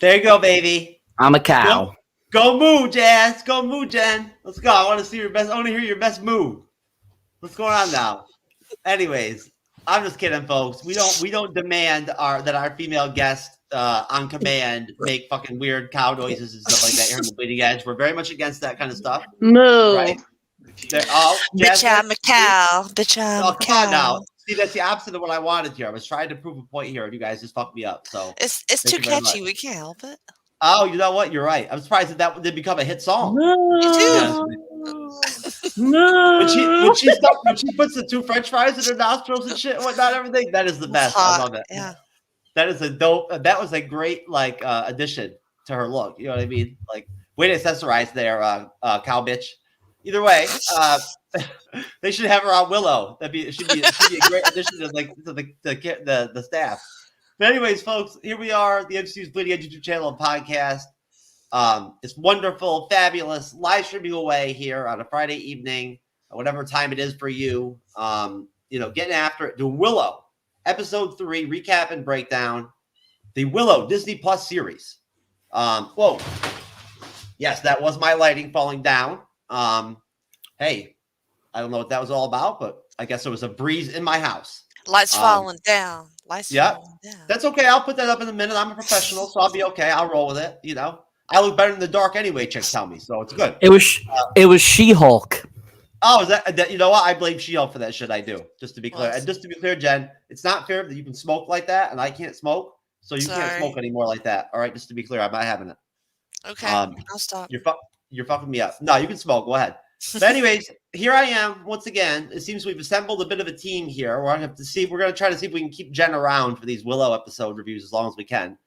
There you go, baby. I'm a cow. Go moo, Jazz. Go moo, Jen. Let's go. I want to see your best. I want to hear your best moo. What's going on now? Anyways, I'm just kidding, folks. We don't demand that our female guests on command make fucking weird cow noises and stuff like that here on the Bleeding Edge. We're very much against that kind of stuff. Moo. Right? Bitch, I'm a cow. Bitch, I'm a come cow. on now. See, that's the opposite of what I wanted here. I was trying to prove a point here, and you guys just fucked me up. So it's too catchy. We can't help it. Oh, you know what? You're right. I'm surprised that did become a hit song. No. When she puts the 2 French fries in her nostrils and shit and whatnot, everything, that is the best. I love it. Yeah. That is a dope. That was a great addition to her look. You know what I mean? Like, way to accessorize there, cow bitch. Either way, they should have her on Willow. It should be a great addition to the staff. But anyways, folks, here we are, the MCU'S Bleeding Edge YouTube channel and podcast. It's wonderful, fabulous, live streaming away here on a Friday evening, whatever time it is for you. Getting after it, doing Willow, episode 3, recap and breakdown, the Willow Disney Plus series. Whoa. Yes, that was my lighting falling down. Hey, I don't know what that was all about, but I guess there was a breeze in my house. Lights falling down. Falling down. That's okay. I'll put that up in a minute. I'm a professional, so I'll be okay. I'll roll with it. I look better in the dark anyway, chicks tell me, so it's good. It was She-Hulk. Oh, is that you know what? I blame She-Hulk for that shit. I do. Just to be clear. And just to be clear, Jen, it's not fair that you can smoke like that and I can't smoke. So you can't smoke anymore like that. All right, just to be clear, I'm not having it. Okay. I'll stop. You're fucking me up. No, you can smoke. Go ahead. But anyways, here I am once again. It seems we've assembled a bit of a team here. We're gonna try to see if we can keep Jen around for these Willow episode reviews as long as we can.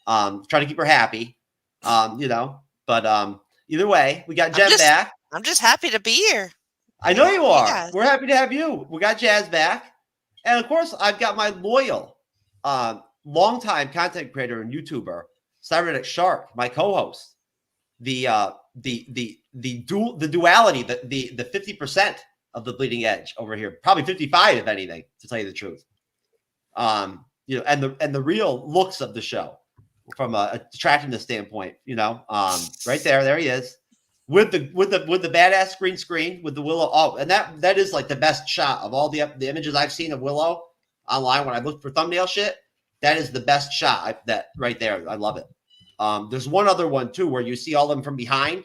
Try to keep her happy. But either way, we got Jen back. I'm just happy to be here. I know you are. Yeah. We're happy to have you. We got Jazz back. And of course, I've got my loyal, longtime content creator and YouTuber, Cyberneticshark, my co-host. The duality, the 50% of the Bleeding Edge over here, probably 55 if anything, to tell you the truth. And the real looks of the show from a attractiveness standpoint, right there he is with the badass green screen with the Willow. Oh, and that is like the best shot of all the images I've seen of Willow online when I looked for thumbnail shit. That is the best shot that right there. I love it. There's one other one too where you see all of them from behind,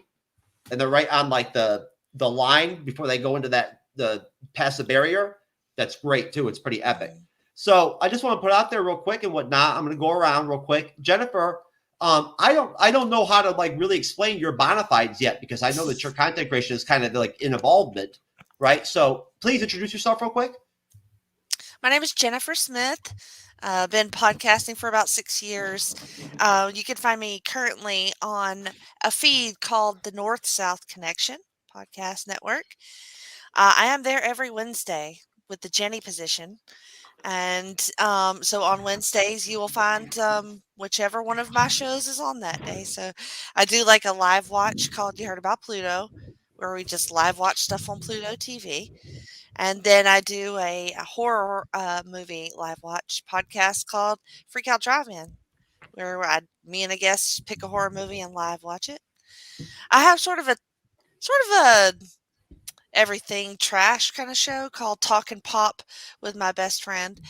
and they're right on like the line before they go into the past the barrier. That's great too. It's pretty epic. So I just want to put out there real quick and whatnot. I'm going to go around real quick. Jennifer, I don't know how to like really explain your bona fides yet because I know that your content creation is kind of like in involvement, right? So please introduce yourself real quick. My name is Jennifer Smith. I've been podcasting for about 6 years. You can find me currently on a feed called the North-South Connection Podcast Network. I am there every Wednesday with the Jenny position. And so on Wednesdays, you will find whichever one of my shows is on that day. So I do like a live watch called You Heard About Pluto, where we just live watch stuff on Pluto TV. And then I do a horror movie live watch podcast called Freak Out Drive-In, where me and a guest pick a horror movie and live watch it. I have sort of a everything trash kind of show called Talk and Pop with my best friend,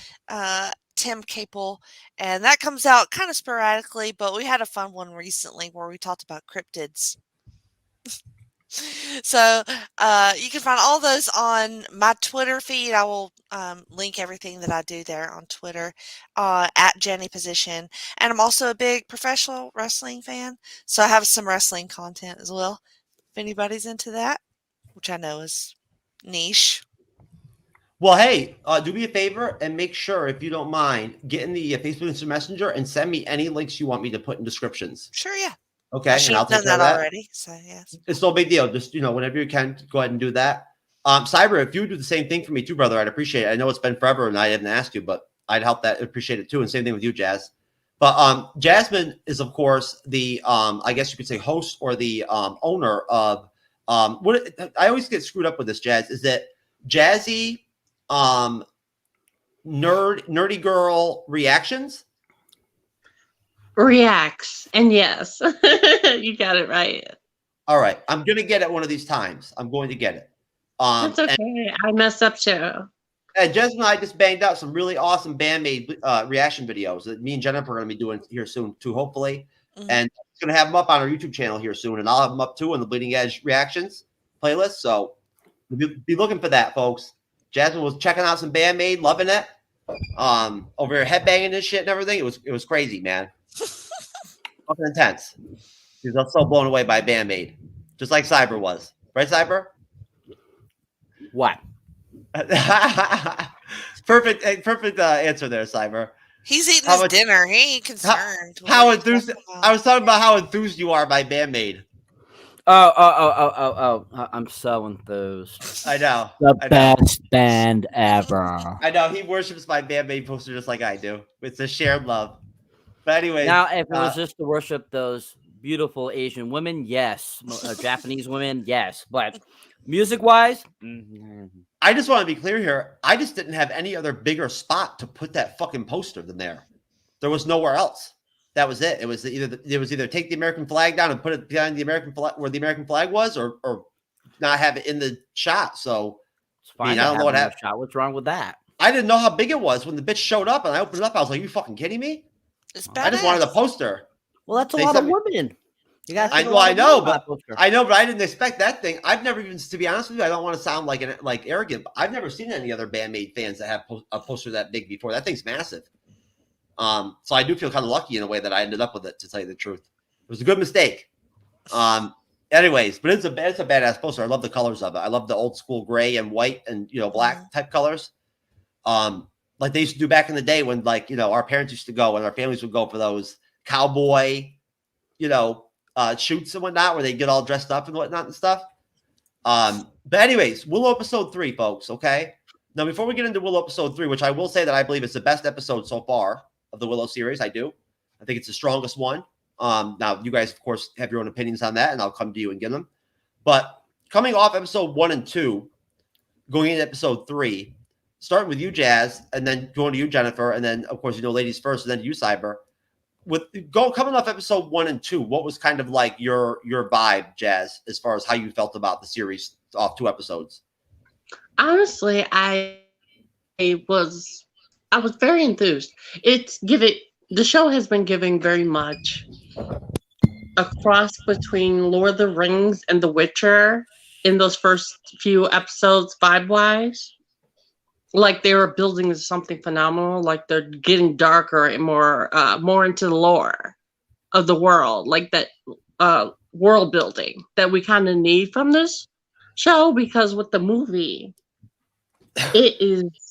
Tim Capel. And that comes out kind of sporadically, but we had a fun one recently where we talked about cryptids. So you can find all those on my Twitter feed. I will link everything that I do there on Twitter at Jenny Position. And I'm also a big professional wrestling fan. So I have some wrestling content as well, if anybody's into that, which I know is niche. Well, hey, do me a favor and make sure, if you don't mind, get in the Facebook Instant Messenger and send me any links you want me to put in descriptions. Sure, yeah. Okay, and I'll take care of that already. So yes, it's no big deal. Just whenever you can, go ahead and do that. Cyber, if you would do the same thing for me too, brother, I'd appreciate it. I know it's been forever and I didn't ask you, but I'd appreciate it too. And same thing with you, Jazz. But Jasmine is, of course, the I guess you could say host or the owner of what I always get screwed up with this, Jazz. Is that Jazzy Nerdy Girl Reactions? reacts. And yes, you got it right. All right. I'm going to get it one of these times. I'm going to get it. That's okay. I messed up too. And Jess and I just banged out some really awesome band-made reaction videos that me and Jennifer are going to be doing here soon too, hopefully. Mhm. And it's going to have them up on our YouTube channel here soon, and I'll have them up too on the Bleeding Edge reactions playlist. So be looking for that, folks. Jasmine was checking out some Bandmade, loving it. Over here headbanging and shit and everything. It was crazy, man. Fucking intense. She was so blown away by Bandmade, just like Cyber was, right, Cyber? What? perfect answer there, Cyber. He's eating How his much- dinner. He ain't concerned. How What are you enthused? talking about? I was talking about how enthused you are by Bandmade. Oh. I'm so enthused. I know. The I know. best band ever. I know. He worships my Bandmade poster just like I do. It's a shared love. But anyway, Now, if it was just to worship those beautiful Asian women, yes. Japanese women, yes. But music-wise, I just want to be clear here. I just didn't have any other bigger spot to put that fucking poster than there. There was nowhere else. That was it. It was either take the American flag down and put it behind the American flag where the American flag was, or not have it in the shot. So it's fine. I don't know what happened. Shot. What's wrong with that? I didn't know how big it was when the bitch showed up, and I opened it up. I was like, "You fucking kidding me?" It's I just wanted a badass. poster. Well, that's a They lot of sent me- women. You got. I know, but I didn't expect that thing. I've never even, to be honest with you, I don't want to sound like arrogant, but I've never seen any other Bandmade fans that have a poster that big before. That thing's massive. So I do feel kind of lucky in a way that I ended up with it, to tell you the truth. It was a good mistake. Anyways, but it's a badass poster. I love the colors of it. I love the old school gray and white and black type colors. Like they used to do back in the day when our parents used to go and our families would go for those cowboy, shoots and whatnot, where they get all dressed up and whatnot and stuff. But anyways, Willow episode 3, folks. Okay. Now, before we get into Willow episode 3, which I will say that I believe it's the best episode so far of the Willow series, I do. I think it's the strongest one. Now, you guys, of course, have your own opinions on that, and I'll come to you and get them. But coming off episode 1 and 2, going into episode 3, starting with you, Jazz, and then going to you, Jennifer, and then, of course, ladies first, and then you, Cyber. Coming off episode 1 and 2, what was kind of like your vibe, Jazz, as far as how you felt about the series off 2 episodes? Honestly, I was very enthused. The show has been giving very much a cross between Lord of the Rings and The Witcher in those first few episodes, vibe-wise. Like they were building something phenomenal. Like they're getting darker and more into the lore of the world, like that world building that we kind of need from this show. Because with the movie, it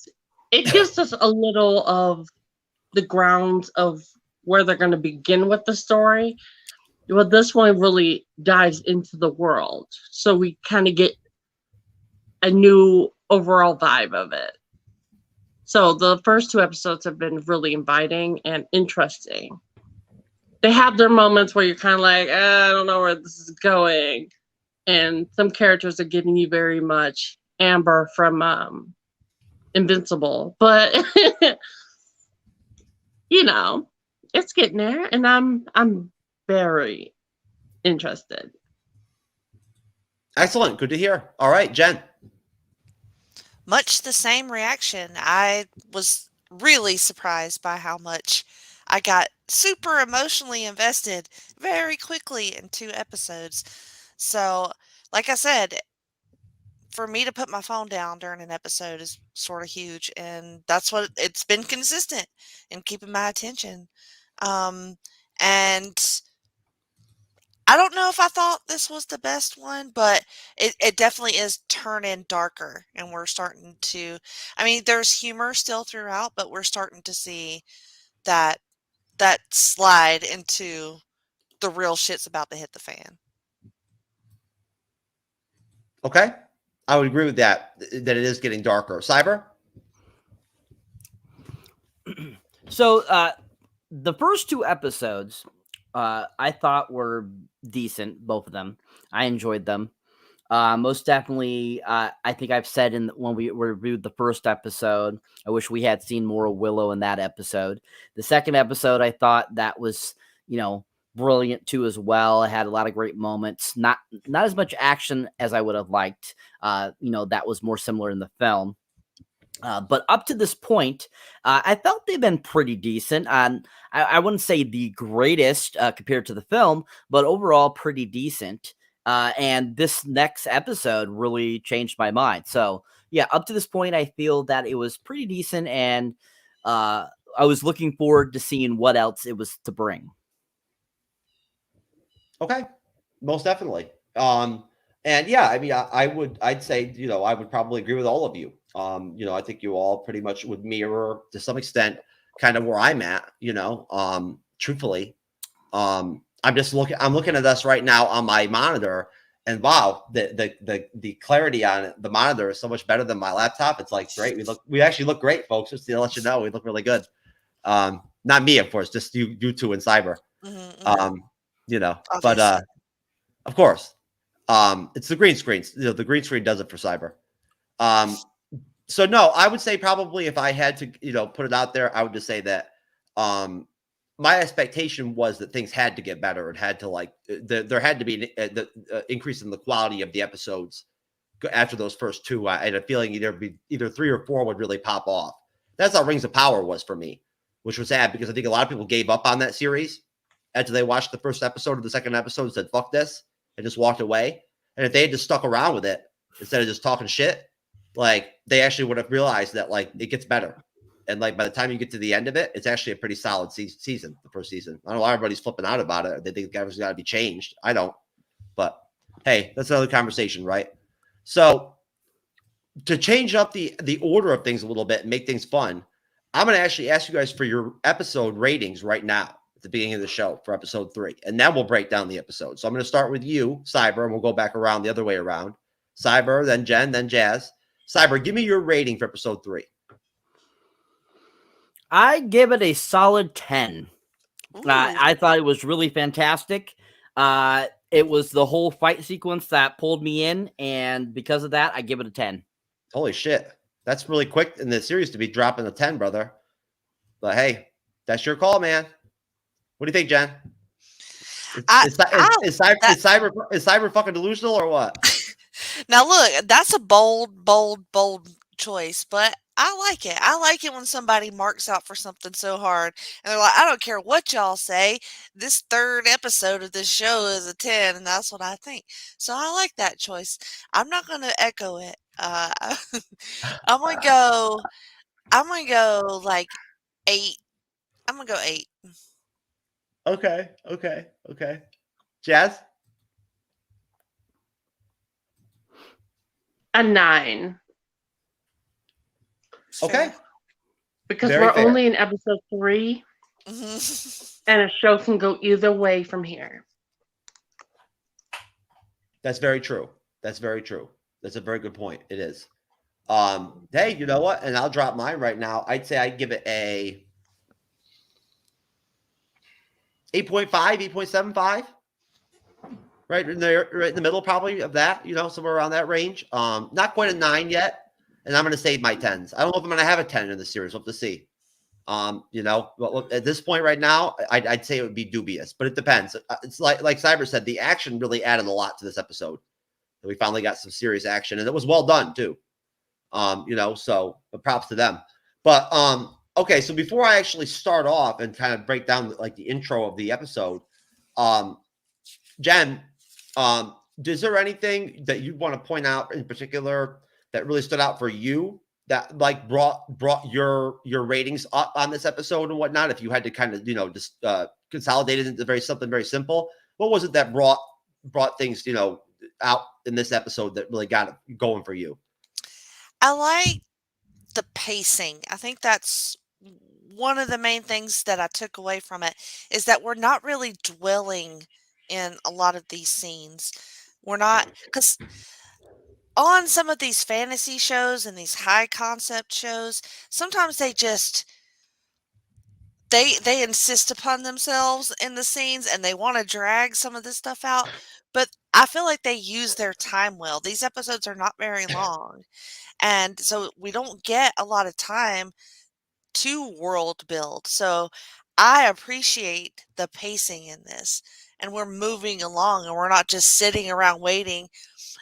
gives us a little of the grounds of where they're going to begin with the story. Well, this one really dives into the world, so we kind of get a new overall vibe of it. So the first 2 episodes have been really inviting and interesting. They have their moments where you're kind of like, I don't know where this is going. And some characters are giving you very much Amber from Invincible. But, it's getting there. And I'm very interested. Excellent. Good to hear. All right, Jen. Much the same reaction. I was really surprised by how much I got super emotionally invested very quickly in 2 episodes. So, like I said, for me to put my phone down during an episode is sort of huge, and that's what it's been consistent in keeping my attention. And I don't know if I thought this was the best one, but it definitely is turning darker, and we're starting to, there's humor still throughout, but we're starting to see that slide into the real shit's about to hit the fan. Okay. I would agree with that it is getting darker. Cyber? So the first 2 episodes I thought were decent, both of them. I enjoyed them. Most definitely, I think I've said when we reviewed the first episode, I wish we had seen more of Willow in that episode. The second episode, I thought that was brilliant too as well. It had a lot of great moments. Not as much action as I would have liked. That was more similar in the film. But up to this point, I felt they've been pretty decent. I wouldn't say the greatest compared to the film, but overall pretty decent. And this next episode really changed my mind. So yeah, up to this point, I feel that it was pretty decent, and I was looking forward to seeing what else it was to bring. Okay, most definitely. And yeah, I mean, I'd say, I would probably agree with all of you. I think you all pretty much would mirror to some extent kind of where I'm at, truthfully. I'm looking at this right now on my monitor, and wow, the clarity on it, the monitor is so much better than my laptop. It's like great. We actually look great, folks. Just to let you know, we look really good. Not me, of course, just you two and Cyber. But of course, it's the green screens. The green screen does it for Cyber. So no, I would say probably if I had to, put it out there, I would just say that my expectation was that things had to get better. It had to there had to be the increase in the quality of the episodes after those first two. I had a feeling either 3 or 4 would really pop off. That's how Rings of Power was for me, which was sad because I think a lot of people gave up on that series after they watched the first episode or the second episode and said, fuck this, and just walked away. And if they had just stuck around with it instead of just talking shit, they actually would have realized that it gets better. And by the time you get to the end of it, it's actually a pretty solid season, the first season. I don't know why everybody's flipping out about it. They think everything's got to be changed. I don't. But hey, that's another conversation, right? So to change up the order of things a little bit and make things fun, I'm going to actually ask you guys for your episode ratings right now at the beginning of the show for episode 3. And then we'll break down the episode. So I'm going to start with you, Cyber, and we'll go back around the other way around. Cyber, then Jen, then Jazz. Cyber, give me your rating for episode 3. I give it a solid 10. I thought it was really fantastic. It was the whole fight sequence that pulled me in, and because of that, I give it a 10. Holy shit. That's really quick in the series to be dropping a 10, brother. But hey, that's your call, man. What do you think, Jen? Is Cyber fucking delusional or what? Now look, that's a bold choice, but I like it. I like it when somebody marks out for something so hard and they're like, I don't care what y'all say. This 3rd episode of this show is a 10, and that's what I think. So I like that choice. I'm not going to echo it. I'm going to go 8. I'm going to go 8. Okay. Jazz? A 9. Okay. Because Very we're fair. only in episode 3, and a show can go either way from here. That's very true. That's a very good point. It is. Hey, you know what? And I'll drop mine right now. I'd say I'd give it a 8.5, 8.75. Right in the middle, probably of that, somewhere around that range. Not quite a 9 yet. And I'm going to save my 10s. I don't know if I'm going to have a 10 in the series. We'll have to see. But at this point right now, I'd say it would be dubious, but it depends. It's like Cyber said, the action really added a lot to this episode. We finally got some serious action, and it was well done too. So props to them. But okay, so before I actually start off and kind of break down the intro of the episode, Jen, is there anything that you want to point out in particular that really stood out for you that brought your ratings up on this episode and whatnot? If you had to kind of just consolidate it into something very simple, what was it that brought things out in this episode that really got it going for you? I like the pacing. I think that's one of the main things that I took away from it, is that we're not really dwelling in a lot of these scenes. We're not, because on some of these fantasy shows and these high concept shows, sometimes they insist upon themselves in the scenes and they want to drag some of this stuff out. But I feel like they use their time well. These episodes are not very long. And so we don't get a lot of time to world build. So I appreciate the pacing in this, and we're moving along, and we're not just sitting around waiting.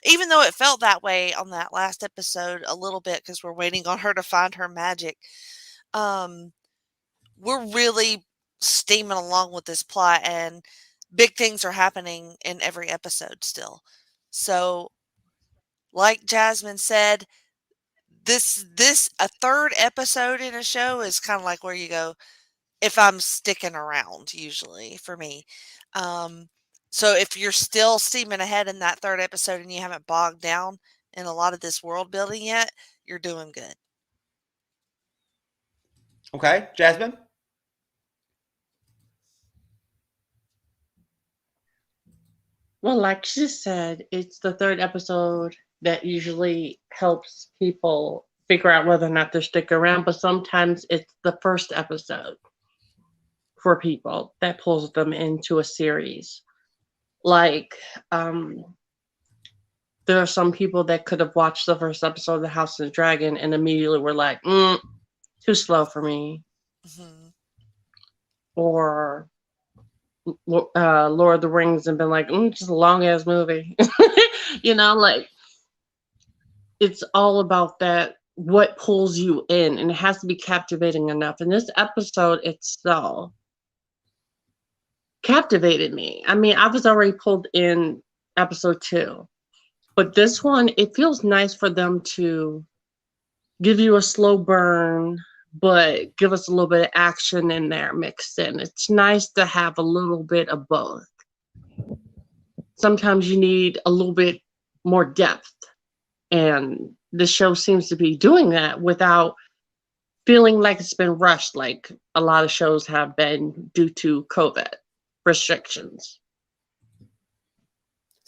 Even though it felt that way on that last episode a little bit because we're waiting on her to find her magic. We're really steaming along with this plot, and big things are happening in every episode still. So, like Jasmine said, this a third episode in a show is kind of like where you go, if I'm sticking around, usually for me. So if you're still steaming ahead in that third episode and you haven't bogged down in a lot of this world building yet, you're doing good. Okay, Jasmine? Well, like she said, it's the third episode that usually helps people figure out whether or not they're sticking around, but sometimes it's the first episode for people that pulls them into a series. Like, there are some people that could have watched the first episode of The House of the Dragon and immediately were like, too slow for me. Mm-hmm. Or Lord of the Rings and been like, just a long ass movie. Like, it's all about that, what pulls you in, and it has to be captivating enough. And this episode itself captivated me. I mean, I was already pulled in episode 2, but this one, it feels nice for them to give you a slow burn, but give us a little bit of action in there mixed in. It's nice to have a little bit of both. Sometimes you need a little bit more depth, and this show seems to be doing that without feeling like it's been rushed, like a lot of shows have been due to COVID restrictions.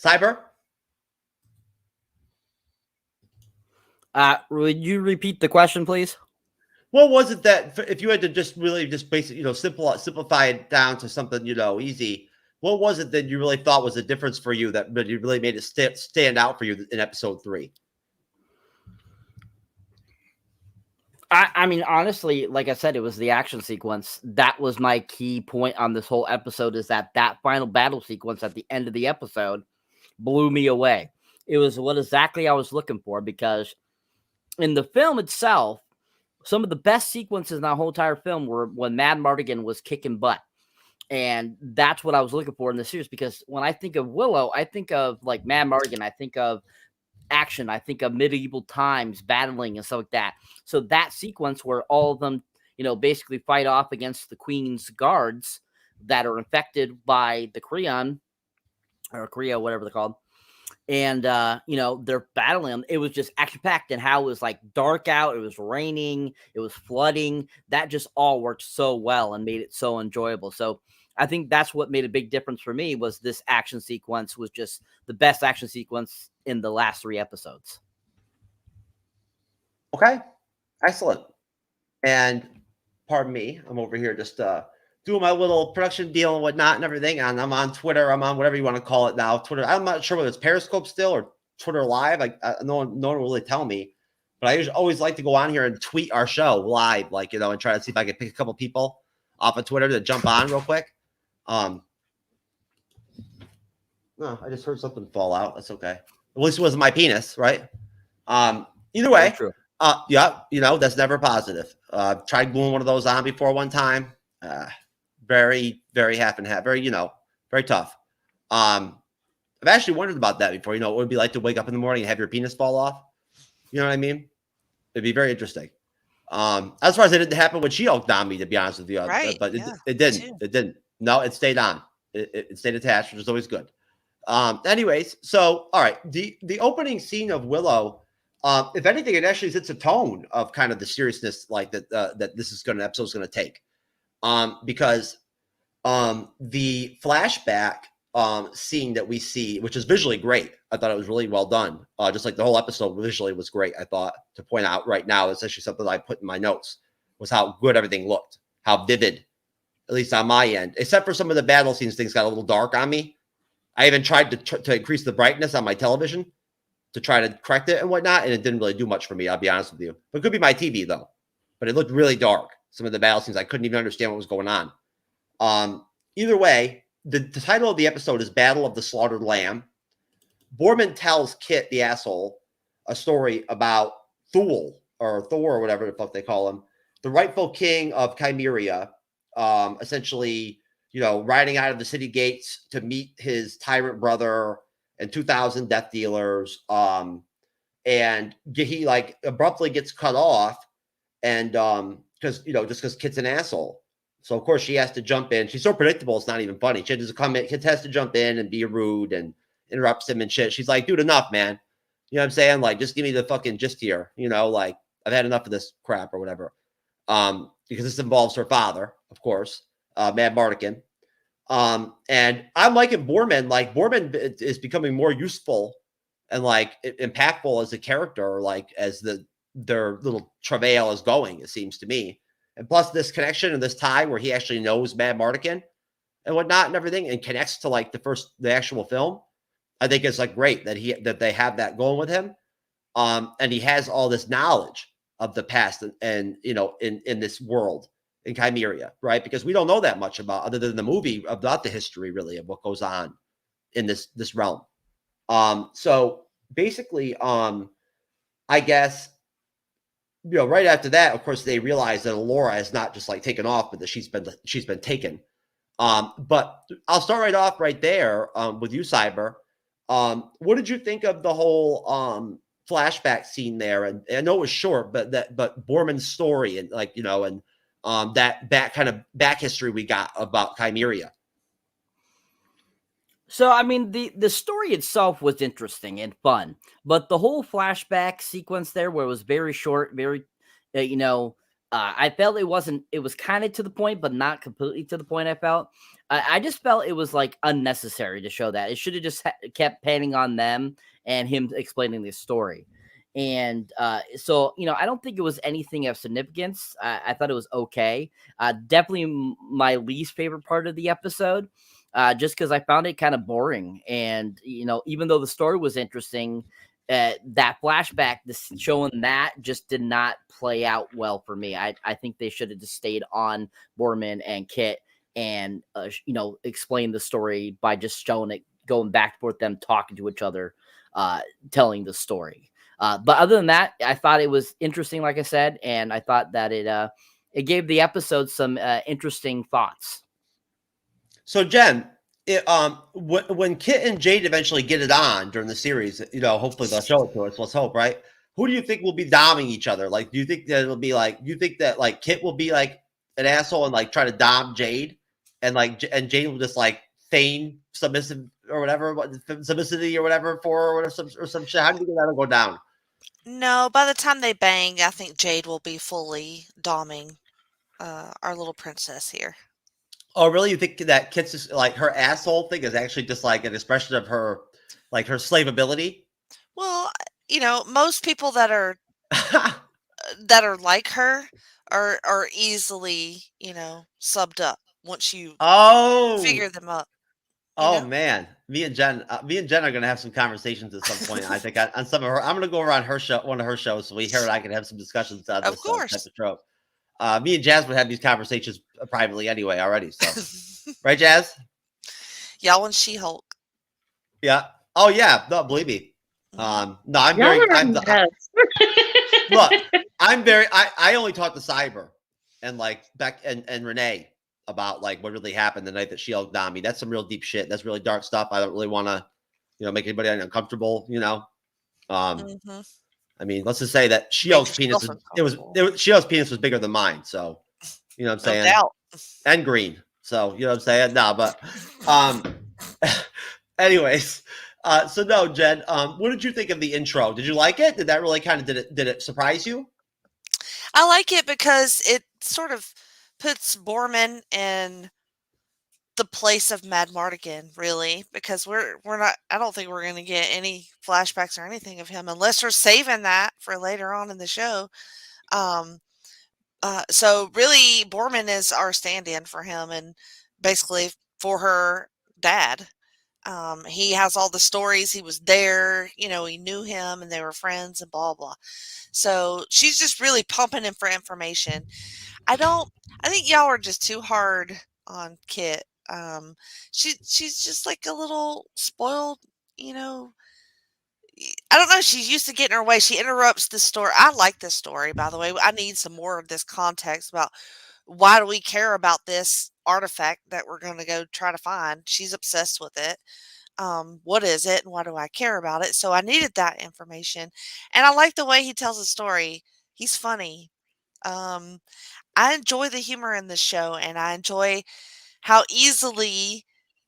Cyber? Would you repeat the question, please? What was it that, if you had to just really just basically, simplify it down to something, easy, what was it that you really thought was a difference for you that really made it stand out for you in episode 3? I mean, honestly, like I said, it was the action sequence. That was my key point on this whole episode, is that final battle sequence at the end of the episode blew me away. It was what exactly I was looking for, because in the film itself, some of the best sequences in the whole entire film were when Mad Mardigan was kicking butt. And that's what I was looking for in the series, because when I think of Willow, I think of like Mad Mardigan, I think of action, I think of medieval times, battling and stuff like that. So that sequence where all of them, basically fight off against the Queen's guards that are infected by the Creon, or Creo, whatever they're called. And, they're battling. It was just action-packed, and how it was like dark out. It was raining. It was flooding. That just all worked so well and made it so enjoyable. So I think that's what made a big difference for me, was this action sequence was just the best action sequence in the last 3 episodes. Okay. Excellent. And pardon me, I'm over here just doing my little production deal and whatnot and everything. And I'm on Twitter. I'm on whatever you want to call it now. Twitter. I'm not sure whether it's Periscope still or Twitter Live. No one will really tell me. But I always like to go on here and tweet our show live, and try to see if I can pick a couple people off of Twitter to jump on real quick. No, I just heard something fall out. That's okay. At least it wasn't my penis, right? Either way, Very true. That's never positive. Tried gluing one of those on before one time. Very, very half and half. Very, very tough. I've actually wondered about that before. What it would be like to wake up in the morning and have your penis fall off. You know what I mean? It'd be very interesting. As far as it didn't happen when she yoked on me, to be honest with you. Right. But Yeah, it didn't. too. It didn't. No, it stayed on. It stayed attached, which is always good. Anyways, so all right, the opening scene of Willow, if anything, it actually sets a tone of kind of the seriousness that this episode's gonna take. Because the flashback scene that we see, which is visually great, I thought it was really well done. Just like the whole episode visually was great. I thought, to point out right now, it's actually something that I put in my notes, was how good everything looked, how vivid, at least on my end, except for some of the battle scenes. Things got a little dark on me. I even tried to increase the brightness on my television to try to correct it and whatnot, and it didn't really do much for me, I'll be honest with you. But it could be my TV, though. But it looked really dark. Some of the battle scenes, I couldn't even understand what was going on. Either way, the title of the episode is Battle of the Slaughtered Lamb. Borman tells Kit, the asshole, a story about Thor or whatever the fuck they call him, the rightful king of Chimeria, essentially, riding out of the city gates to meet his tyrant brother and 2,000 death dealers. And he like abruptly gets cut off, and because just because Kit's an asshole. So of course she has to jump in. She's so predictable, it's not even funny. She has to come in, Kit has to jump in and be rude and interrupts him and shit. She's like, dude, enough, man. You know what I'm saying? Like, just give me the fucking gist here. Like, I've had enough of this crap or whatever. Because this involves her father, of course, Mad Mardigan. And I'm liking Borman. Like, Borman is becoming more useful and like impactful as a character, like as their little travail is going, it seems to me. And plus this connection and this tie where he actually knows Mad Mardigan and whatnot and everything and connects to like the actual film. I think it's like great that they have that going with him. And he has all this knowledge of the past and in this world in Chimeria, right? Because we don't know that much about, other than the movie, about the history really of what goes on in this realm. So basically, I guess, right after that, of course, they realize that Alora is not just like taken off, but that she's been taken. But I'll start right off right there with you, Cyber. What did you think of the whole flashback scene there? And I know it was short, but Borman's story and like, and that kind of back history we got about Chimeria. So, I mean, the story itself was interesting and fun, but the whole flashback sequence there, where it was very short, very, I felt it was kind of to the point, but not completely to the point. I felt, I just felt it was like unnecessary to show that. It should have just kept panning on them and him explaining the story. And so, I don't think it was anything of significance. I thought it was okay. Definitely my least favorite part of the episode. Just because I found it kind of boring. And, even though the story was interesting, that flashback, showing that just did not play out well for me. I think they should have just stayed on Borman and Kit and, explain the story by just showing it, going back and forth, them talking to each other, telling the story. But other than that, I thought it was interesting, like I said, and I thought that it gave the episode some interesting thoughts. So Jen, when Kit and Jade eventually get it on during the series, hopefully they'll show it to us. Let's hope, right? Who do you think will be doming each other? Like, do you think that it'll be like? Do you think that like Kit will be like an asshole and like try to dom Jade, and Jade will just like feign submissive or whatever, submissivity or whatever or some shit? How do you think that'll go down? No, by the time they bang, I think Jade will be fully doming our little princess here. Oh, really? You think that Kit's just, like, her asshole thing is actually just like an expression of her, like, her slave ability? Well, most people that are like her are easily, subbed up once you figure them up. Man, me and Jen are gonna have some conversations at some point. I think on some of her, I'm gonna go around one of her shows, so her and I can have some discussions on this type of trope. Me and Jazz would have these conversations privately anyway already. So, right, Jazz? Y'all and She-Hulk. Yeah. Oh yeah. No, believe me. No, I'm very. Look, I only talked to Cyber and like Beck and Renee about like what really happened the night that She-Hulk domed me. That's some real deep shit. That's really dark stuff. I don't really want to, make anybody uncomfortable. I mean, let's just say that She-Hulk's penis She-Hulk's penis was bigger than mine. So, you know what I'm saying? No doubt. And green. So, you know what I'm saying? No, but anyways, so no, Jen, what did you think of the intro? Did you like it? Did that really did it surprise you? I like it because it sort of puts Borman in the place of Mad Mardigan, really, because we're not, I don't think we're going to get any flashbacks or anything of him unless we're saving that for later on in the show. So really Borman is our stand-in for him and basically for her dad. He has all the stories. He was there, he knew him and they were friends and blah, blah. So she's just really pumping him for information. I think y'all are just too hard Kit. She's just like a little spoiled, you know. I don't know. She's used to getting her way. She interrupts the story. I like this story, by the way. I need some more of this context about why do we care about this artifact that we're going to go try to find. She's obsessed with it. What is it and why do I care about it? So I needed that information. And I like the way he tells the story. He's funny. I enjoy the humor in this show, and I enjoy how easily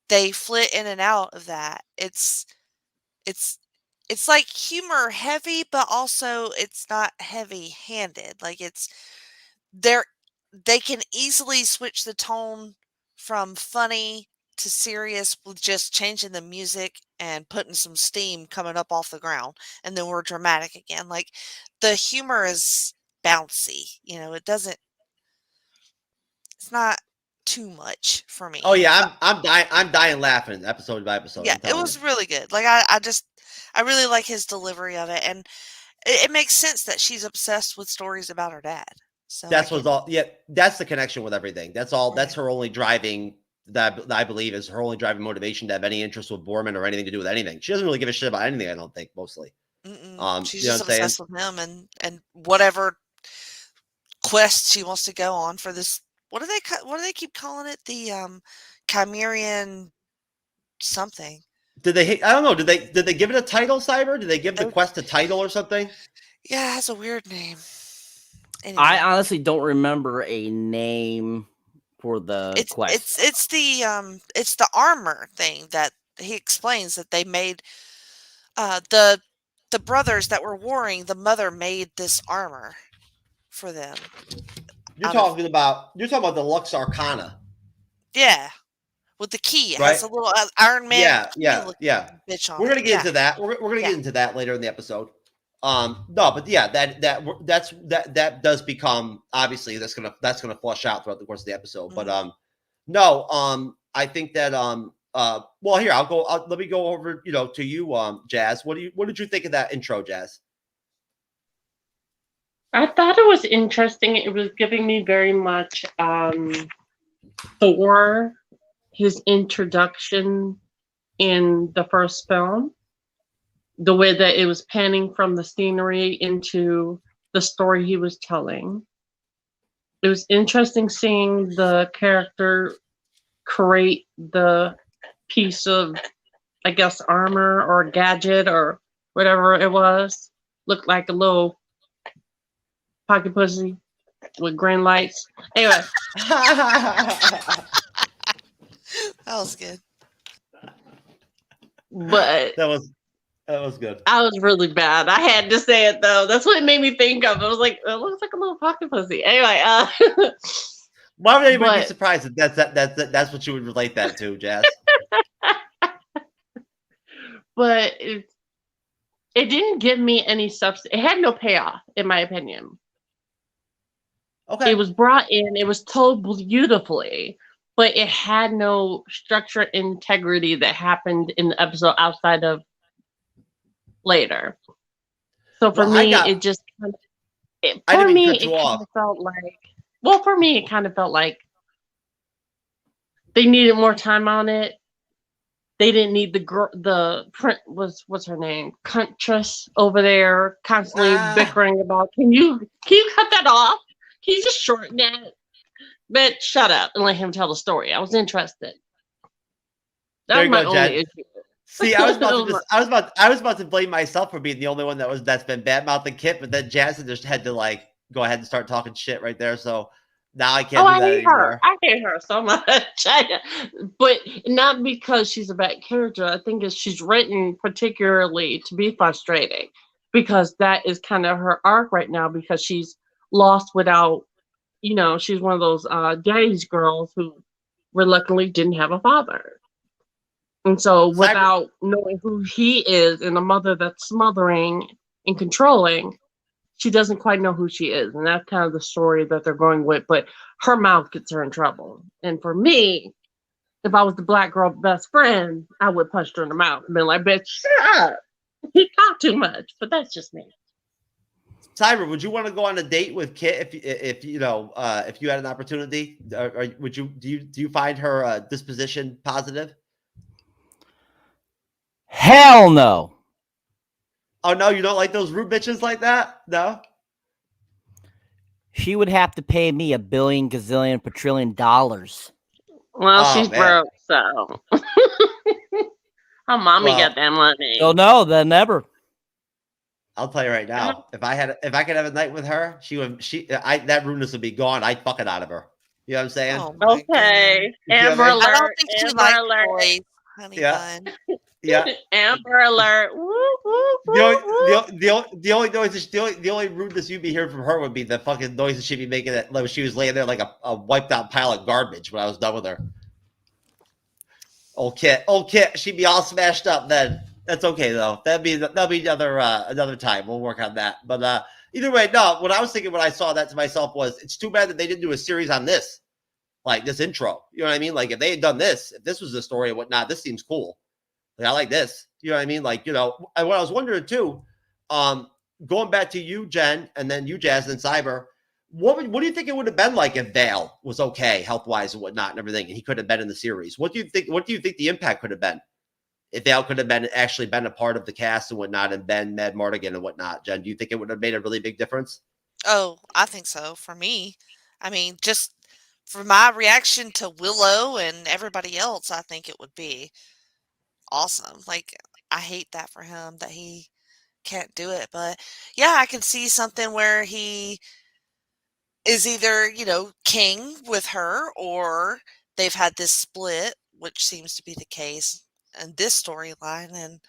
they flit in and out of that. It's it's like humor heavy, but also it's not heavy-handed. Like they're they can easily switch the tone from funny to serious with just changing the music and putting some steam coming up off the ground, and then we're dramatic again. Like the humor is bouncy, you know, it's not too much for me. Oh yeah, I'm dying laughing episode by episode. Yeah, it was really good. Like I really like his delivery of it, and it makes sense that she's obsessed with stories about her dad. So that's what's all. Yeah, that's the connection with everything. That's all. That's her only driving. That I believe is her only driving motivation to have any interest with Borman or anything to do with anything. She doesn't really give a shit about anything. I don't think mostly. She's just obsessed with him and whatever quest she wants to go on for this. What do they keep calling it? The Chimerian something. Did they? I don't know. Did they give it a title, Cyber? Did they give the quest a title or something? Yeah, it has a weird name. Anyway. I honestly don't remember a name for the quest. It's the armor thing that he explains that they made. The brothers that were warring, the mother made this armor for them. You're talking about the Lux Arcana. Yeah. With the key. It right? has a little Iron Man. Yeah. Bitch on We're going to get it. into that. We're going to get into that later in the episode. No, but yeah, that does become, obviously that's going to flush out throughout the course of the episode. Mm-hmm. But no, I think that well, here let me go over, to you, Jazz. What did you think of that intro, Jazz? I thought it was interesting. It was giving me very much Thor, his introduction in the first film. The way that it was panning from the scenery into the story he was telling. It was interesting seeing the character create the piece of, I guess, armor or gadget or whatever it was. Looked like a little pocket pussy with green lights. Anyway. That was good. But that was good. I was really bad. I had to say it though. That's what it made me think of. I was like, it looks like a little pocket pussy. Anyway, why would anybody be surprised that that's what you would relate that to, Jazz? But it didn't give me any substance. It had no payoff, in my opinion. Okay. It was brought in. It was told beautifully, but it had no structure, integrity that happened in the episode outside of later. So for me, it just kind of felt like. Well, for me, it kind of felt like they needed more time on it. They didn't need the print what's her name? Huntress over there constantly bickering about, can you cut that off? Can you just shorten that? But shut up and let him tell the story. I was interested. That was my only issue. See, I was about to blame myself for being the only one that's been bad mouthing Kit, but then Jazz just had to go ahead and start talking shit right there. So now I can't do that anymore. I hate her so much. But not because she's a bad character. I think she's written particularly to be frustrating because that is kind of her arc right now because she's lost without, she's one of those daddy's girls who reluctantly didn't have a father. And so without knowing who he is and a mother that's smothering and controlling, she doesn't quite know who she is. And that's kind of the story that they're going with. But her mouth gets her in trouble. And for me, if I was the black girl best friend, I would punch her in the mouth and be like, bitch, shut up. He talk too much. But that's just me. Cyber, would you want to go on a date with Kit if you know if you had an opportunity? Or would you do you find her disposition positive? Hell no. Oh no, you don't like those rude bitches like that? No. She would have to pay me $1 billion, gazillion, quadrillion dollars. Well, Oh, she's man. broke, so her mommy Well, got that money. So no, then never. I'll tell you right now, if I could have a night with her, that rudeness would be gone. I'd fuck it out of her. You know what I'm saying? Oh my Okay, You know Amber what I mean? I don't Alert! think she Amber likes Alert! boys, honey Yeah. bun. Yeah. Amber Alert! Woo, woo, woo, woo. The only noise, the only rudeness you'd be hearing from her would be the fucking noises she'd be making when she was laying there like a wiped out pile of garbage when I was done with her. Old Kit, she'd be all smashed up then. That's okay though. That'll be another time. We'll work on that. But either way, no. What I was thinking when I saw that to myself was, it's too bad that they didn't do a series on this, like this intro. You know what I mean? Like if they had done this, if this was the story and whatnot, this seems cool. Like I like this. You know what I mean? Like, you know, and what I was wondering too, going back to you, Jen, and then you, Jazz, and Cyber. What do you think it would have been like if Vale was okay health wise and whatnot and everything, and he could have been in the series? What do you think the impact could have been if Vale could have actually been a part of the cast and whatnot, and been Mad Mardigan and whatnot? Jen, do you think it would have made a really big difference? Oh, I think so. For me, I mean, just for my reaction to Willow and everybody else, I think it would be awesome. Like, I hate that for him that he can't do it, but yeah, I can see something where he is either, king with her, or they've had this split, which seems to be the case in this storyline,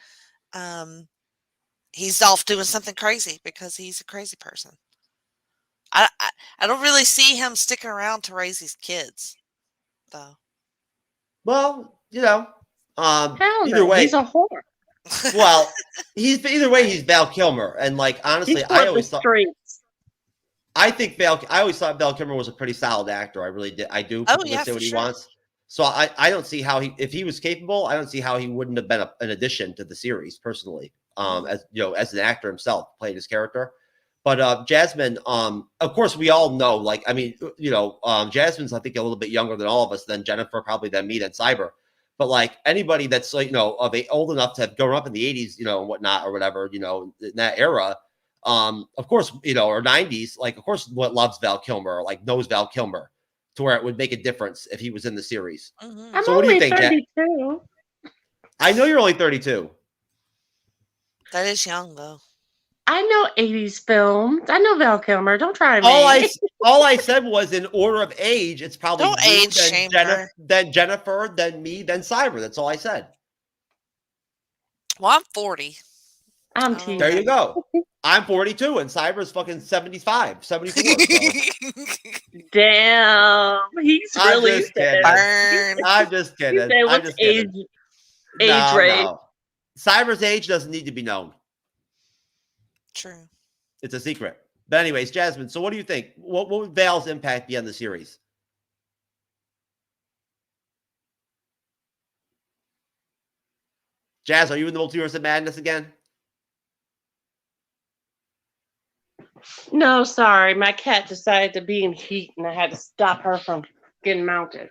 and he's off doing something crazy because he's a crazy person. I don't really see him sticking around to raise these kids, though. Well, Hell either no, way, he's a whore. well, he's Val Kilmer, and like honestly, He's I for always the thought. streets. I always thought Val Kilmer was a pretty solid actor. I really did. I do. Oh, People yeah, can say for what he sure. wants. So I don't see how if he was capable, I don't see how he wouldn't have been an addition to the series personally. As as an actor himself, playing his character. But Jasmine, of course, we all know. Like, I mean, Jasmine's I think a little bit younger than all of us, than Jennifer, probably than me, than Cyber. But like anybody that's like old enough to have grown up in the 80s, and whatnot or whatever, in that era. Of course, or 90s, like, of course, what loves Val Kilmer, or like knows Val Kilmer, to where it would make a difference if he was in the series. Mm-hmm. I'm So what do you only think, Jack? 32. I know you're only 32. That is young, though. I know 80s films. I know Val Kilmer. Don't try me. All I said was in order of age, it's probably Don't you, age shame her. then Jennifer, then me, then Cyber. That's all I said. Well, I'm 40. I'm Oh. teasing. There you go. I'm 42 and Cyber's fucking 75, 74. So. Damn, he's I'm really just kidding. Burn. I'm just He kidding. said, I'm what's just kidding. age rate? No. Cyber's age doesn't need to be known. True. It's a secret. But anyways, Jasmine, so what do you think? What would Val's impact be on the series? Jazz, are you in the Multiverse of Madness again? No, sorry. My cat decided to be in heat and I had to stop her from getting mounted.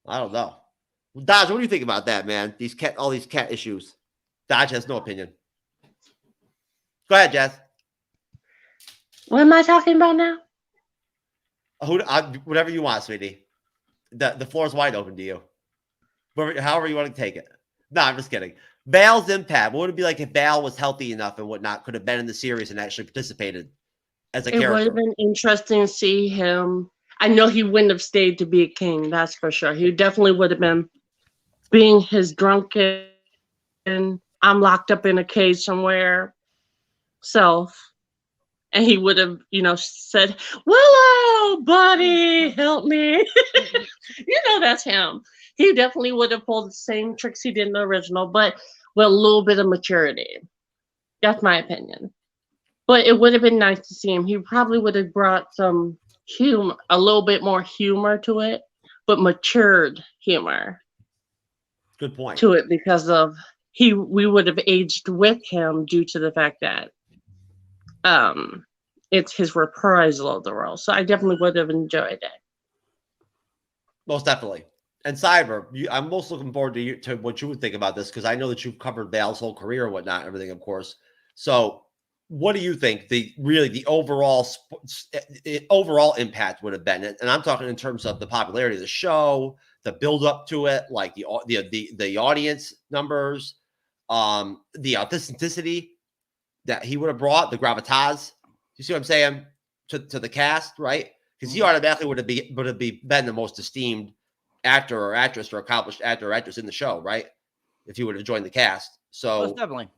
I don't know. Dodge, what do you think about that, man? All these cat issues. Dodge has no opinion. Go ahead, Jazz. What am I talking about now? Whatever you want, sweetie. The floor is wide open to you. However you want to take it. No, I'm just kidding. Val's impact. What would it be like if Val was healthy enough and whatnot, could have been in the series and actually participated as a It character? would have been interesting to see him. I know he wouldn't have stayed to be a king, that's for sure. He definitely would have been being his drunken, I'm locked up in a cage somewhere self. And he would have, said, Willow, buddy, help me. That's him. He definitely would have pulled the same tricks he did in the original, but with a little bit of maturity. That's my opinion. But it would have been nice to see him. He probably would have brought some humor, a little bit more humor to it, but matured humor. Good point. To it, because of we would have aged with him due to the fact that it's his reprisal of the role. So I definitely would have enjoyed it. Most definitely. And Cyber, I'm most looking forward to what you would think about this, because I know that you've covered Val's whole career and whatnot, everything, of course. So what do you think the overall impact would have been? And I'm talking in terms of the popularity of the show, the build up to it, like the audience numbers, the authenticity that he would have brought, the gravitas. You see what I'm saying? To the cast, right? Because he automatically would have been the most esteemed actor or actress or accomplished actor or actress in the show, right? If he would have joined the cast. So Most definitely.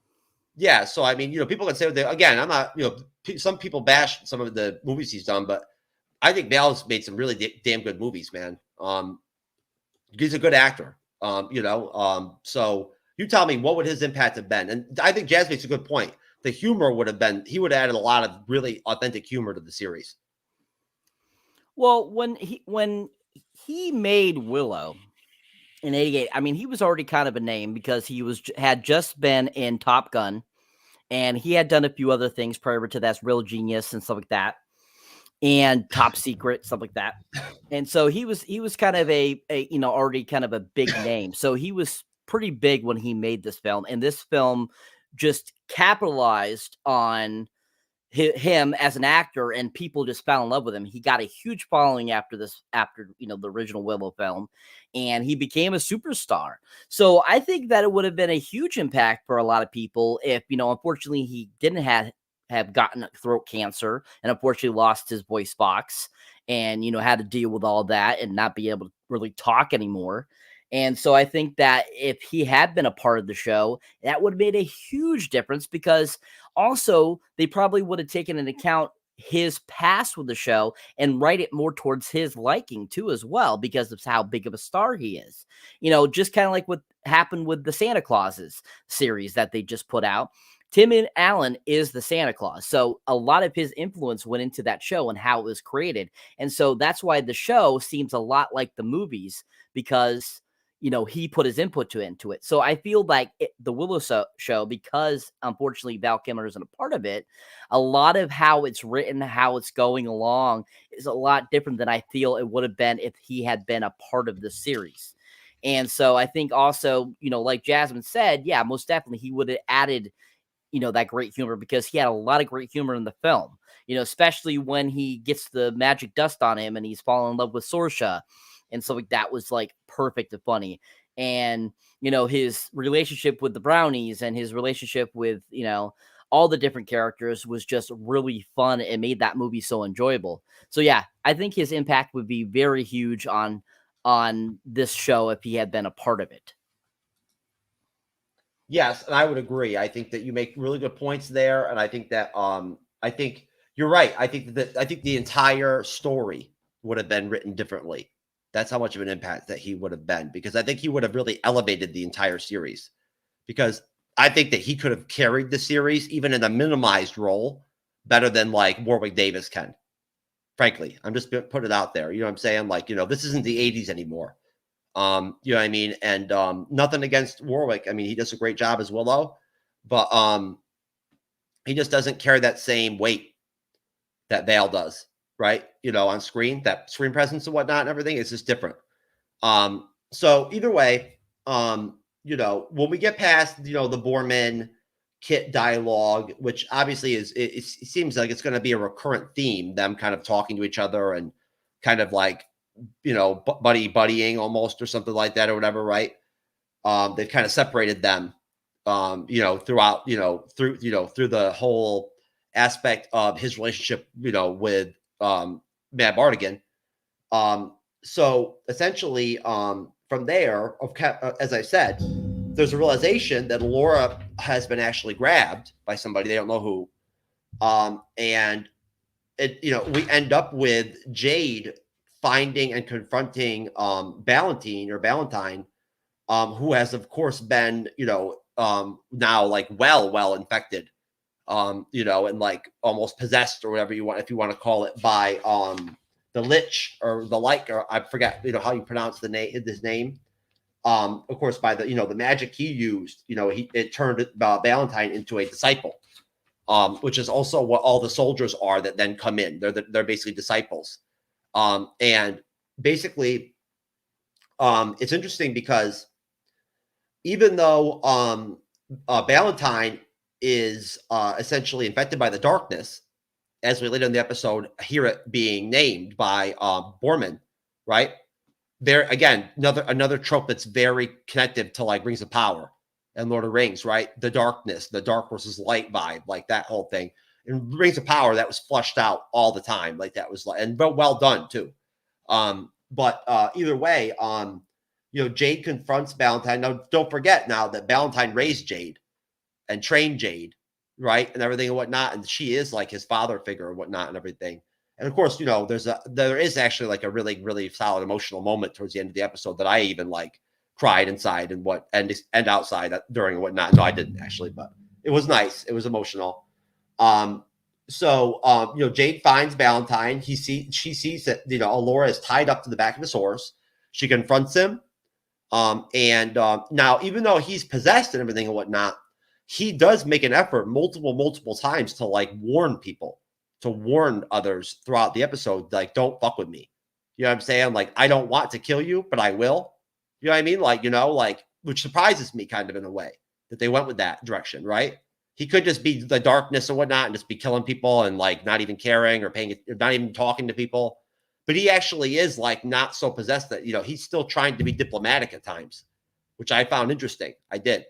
yeah. So I mean, people can say again, I'm not, some people bash some of the movies he's done, but I think Val's made some really damn good movies, man. He's a good actor. So you tell me, what would his impact have been? And I think Jazz makes a good point. The humor would have been, he would have added a lot of really authentic humor to the series. Well, when he made Willow in '88, I mean, he was already kind of a name because he had just been in Top Gun, and he had done a few other things prior to that, Real Genius and stuff like that, and Top Secret, stuff like that. And so he was kind of a already kind of a big name. So he was pretty big when he made this film, and this film just capitalized on him as an actor, and people just fell in love with him. He got a huge following after the original Willow film, and he became a superstar. So I think that it would have been a huge impact for a lot of people if, unfortunately he didn't have gotten throat cancer and unfortunately lost his voice box and, had to deal with all that and not be able to really talk anymore. And so I think that if he had been a part of the show, that would have made a huge difference, because also they probably would have taken into account his past with the show and write it more towards his liking too, as well, because of how big of a star he is. Just kind of like what happened with the Santa Clauses series that they just put out. Tim Allen is the Santa Claus. So a lot of his influence went into that show and how it was created. And so that's why the show seems a lot like the movies, because he put his input into it. So I feel like the Willow show, because unfortunately Val Kilmer isn't a part of it, a lot of how it's written, how it's going along is a lot different than I feel it would have been if he had been a part of the series. And so I think also, like Jasmine said, yeah, most definitely he would have added, that great humor, because he had a lot of great humor in the film, especially when he gets the magic dust on him and he's falling in love with Sorsha. And so that was like perfect and funny. And, his relationship with the brownies and his relationship with, all the different characters was just really fun and made that movie so enjoyable. So yeah, I think his impact would be very huge on this show if he had been a part of it. Yes, and I would agree. I think that you make really good points there, and I think that I think you're right. I think the entire story would have been written differently. That's how much of an impact that he would have been, because I think he would have really elevated the entire series, because I think that he could have carried the series even in a minimized role better than like Warwick Davis can. Frankly, I'm just put it out there. You know what I'm saying? Like, this isn't the 80s anymore. You know what I mean? And nothing against Warwick. I mean, he does a great job as Willow, but he just doesn't carry that same weight that Vale does, right? on screen, that screen presence and whatnot and everything is just different. So either way, when we get past, the Borman Kit dialogue, which obviously it seems like it's going to be a recurrent theme, them kind of talking to each other and kind of like, buddying almost or something like that or whatever, right? They've kind of separated them, throughout, through the whole aspect of his relationship, with Matt Bardigan. So essentially, from there, as I said, there's a realization that Laura has been actually grabbed by somebody, they don't know who, and it, we end up with Jade finding and confronting Valentine, who has of course been, now like well infected, and like almost possessed or whatever you want, if you want to call it, by the Lich or the like, or I forget, how you pronounce his name. Of course, by the, the magic he used, it turned Valentine into a disciple. which is also what all the soldiers are that then come in. They're basically disciples. And basically, it's interesting because even though Valentine is essentially infected by the darkness, as we later in the episode hear it being named by Borman, right? There again, another trope that's very connected to like Rings of Power and Lord of the Rings, right? The darkness, the dark versus light vibe, like that whole thing. In Rings of Power, that was flushed out all the time, like that was, and but well done too. But either way, Jade confronts Valentine. Now, don't forget now that Valentine raised Jade and trained Jade, right, and everything and whatnot, and she is like his father figure and whatnot and everything. And of course, there is actually like a really, really solid emotional moment towards the end of the episode that I even like cried inside and outside during and whatnot. No, I didn't actually, but it was nice. It was emotional. So Jade finds Valentine. She sees that Allura is tied up to the back of his horse. She confronts him. And now, even though he's possessed and everything and whatnot, he does make an effort multiple times to like warn people, to warn others throughout the episode, like, don't fuck with me. You know what I'm saying? Like, I don't want to kill you, but I will. You know what I mean? Like, which surprises me kind of in a way that they went with that direction, right? He could just be the darkness and whatnot and just be killing people and like not even caring or not even talking to people. But he actually is like not so possessed that, he's still trying to be diplomatic at times, which I found interesting. I did.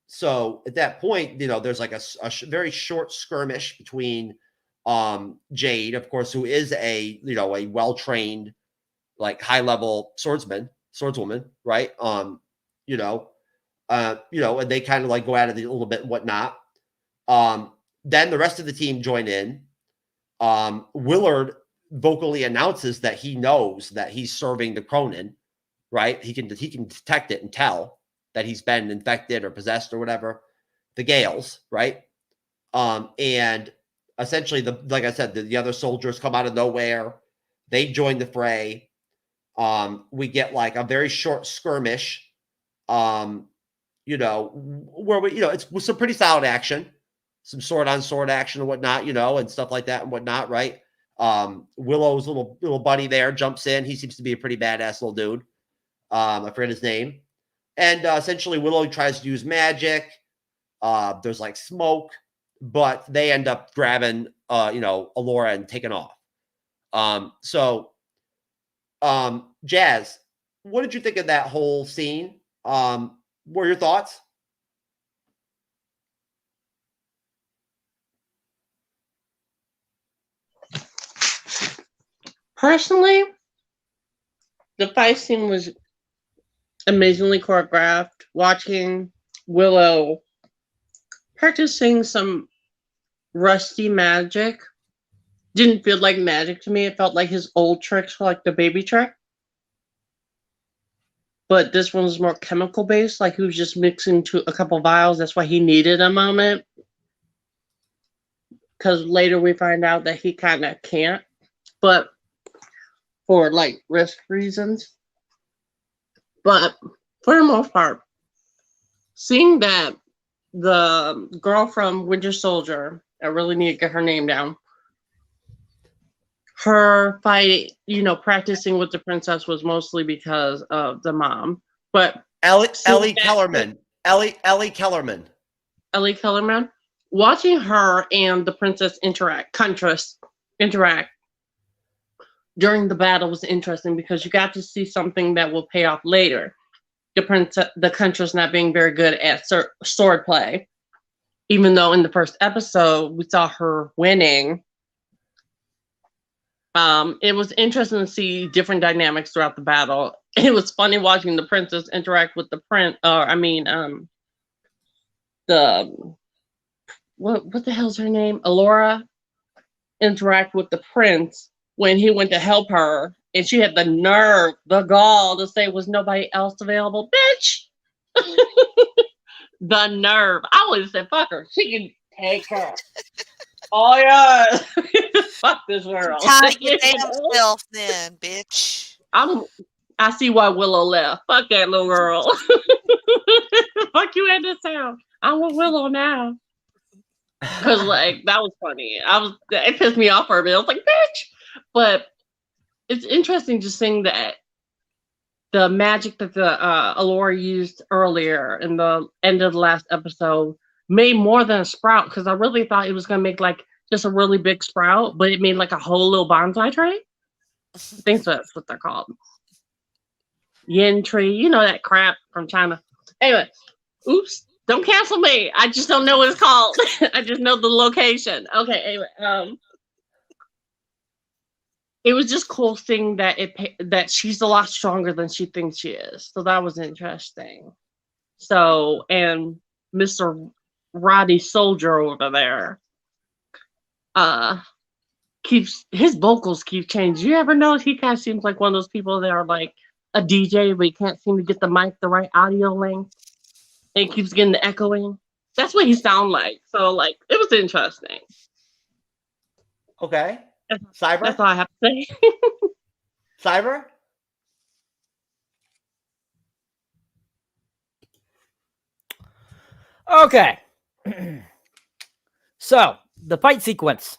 So at that point, there's like a very short skirmish between Jade, of course, who is a well-trained, like high-level swordswoman, right? And they kind of like go at it a little bit and whatnot. Then the rest of the team join in. Willard vocally announces that he knows that he's serving the Cronin, right? He can detect it and tell that he's been infected or possessed or whatever, the Gales, right? And essentially, like I said, the other soldiers come out of nowhere. They join the fray. We get like a very short skirmish, where it's with some pretty solid action, some sword on sword action and whatnot, and stuff like that and whatnot, right? Willow's little buddy there jumps in. He seems to be a pretty badass little dude. I forget his name. And essentially, Willow tries to use magic. There's like smoke, but they end up grabbing, Allura and taking off. Jazz, what did you think of that whole scene? What are your thoughts? Personally, the fight scene was amazingly choreographed. Watching Willow practicing some rusty magic didn't feel like magic to me. It felt like his old tricks were like the baby trick. But this one was more chemical based, like he was just mixing a couple vials. That's why he needed a moment. Because later we find out that he kind of can't. But for like risk reasons. But for the most part, seeing that the girl from Winter Soldier, I really need to get her name down. Her fight, practicing with the princess was mostly because of the mom. But Ellie Kellerman. Ellie Kellerman. Ellie Kellerman. Watching her and the princess interact during the battle was interesting because you got to see something that will pay off later. The Huntress not being very good at sword play, even though in the first episode we saw her winning. It was interesting to see different dynamics throughout the battle. It was funny watching the princess interact with the what the hell's her name? Allura interact with the prince when he went to help her, and she had the gall to say, was nobody else available? Bitch! The nerve. I would have said, fuck her. She can take her. Oh, yeah. Fuck this world. Tie your damn self then, bitch. I see why Willow left. Fuck that little girl. Fuck you at this town. I'm with Willow now. because like that was funny. It pissed me off for a minute. I was like, bitch. But it's interesting just seeing that the magic that the Allura used earlier in the end of the last episode made more than a sprout, because I really thought it was gonna make like just a really big sprout, but it made like a whole little bonsai tree. I think that's what they're called. Yin tree, you know that crap from China. Anyway, oops, don't cancel me. I just don't know what it's called. I just know the location. Okay, anyway, it was just cool seeing that that she's a lot stronger than she thinks she is. So that was interesting. So, and Mr. Roddy Soldier over there, his vocals keep changing. You ever notice he kind of seems like one of those people that are like a DJ, but he can't seem to get the mic the right audio length, and it keeps getting the echoing. That's what he sounds like. So, like, it was interesting. Okay. Cyber? That's all I have to say. Cyber? Okay. So, the fight sequence.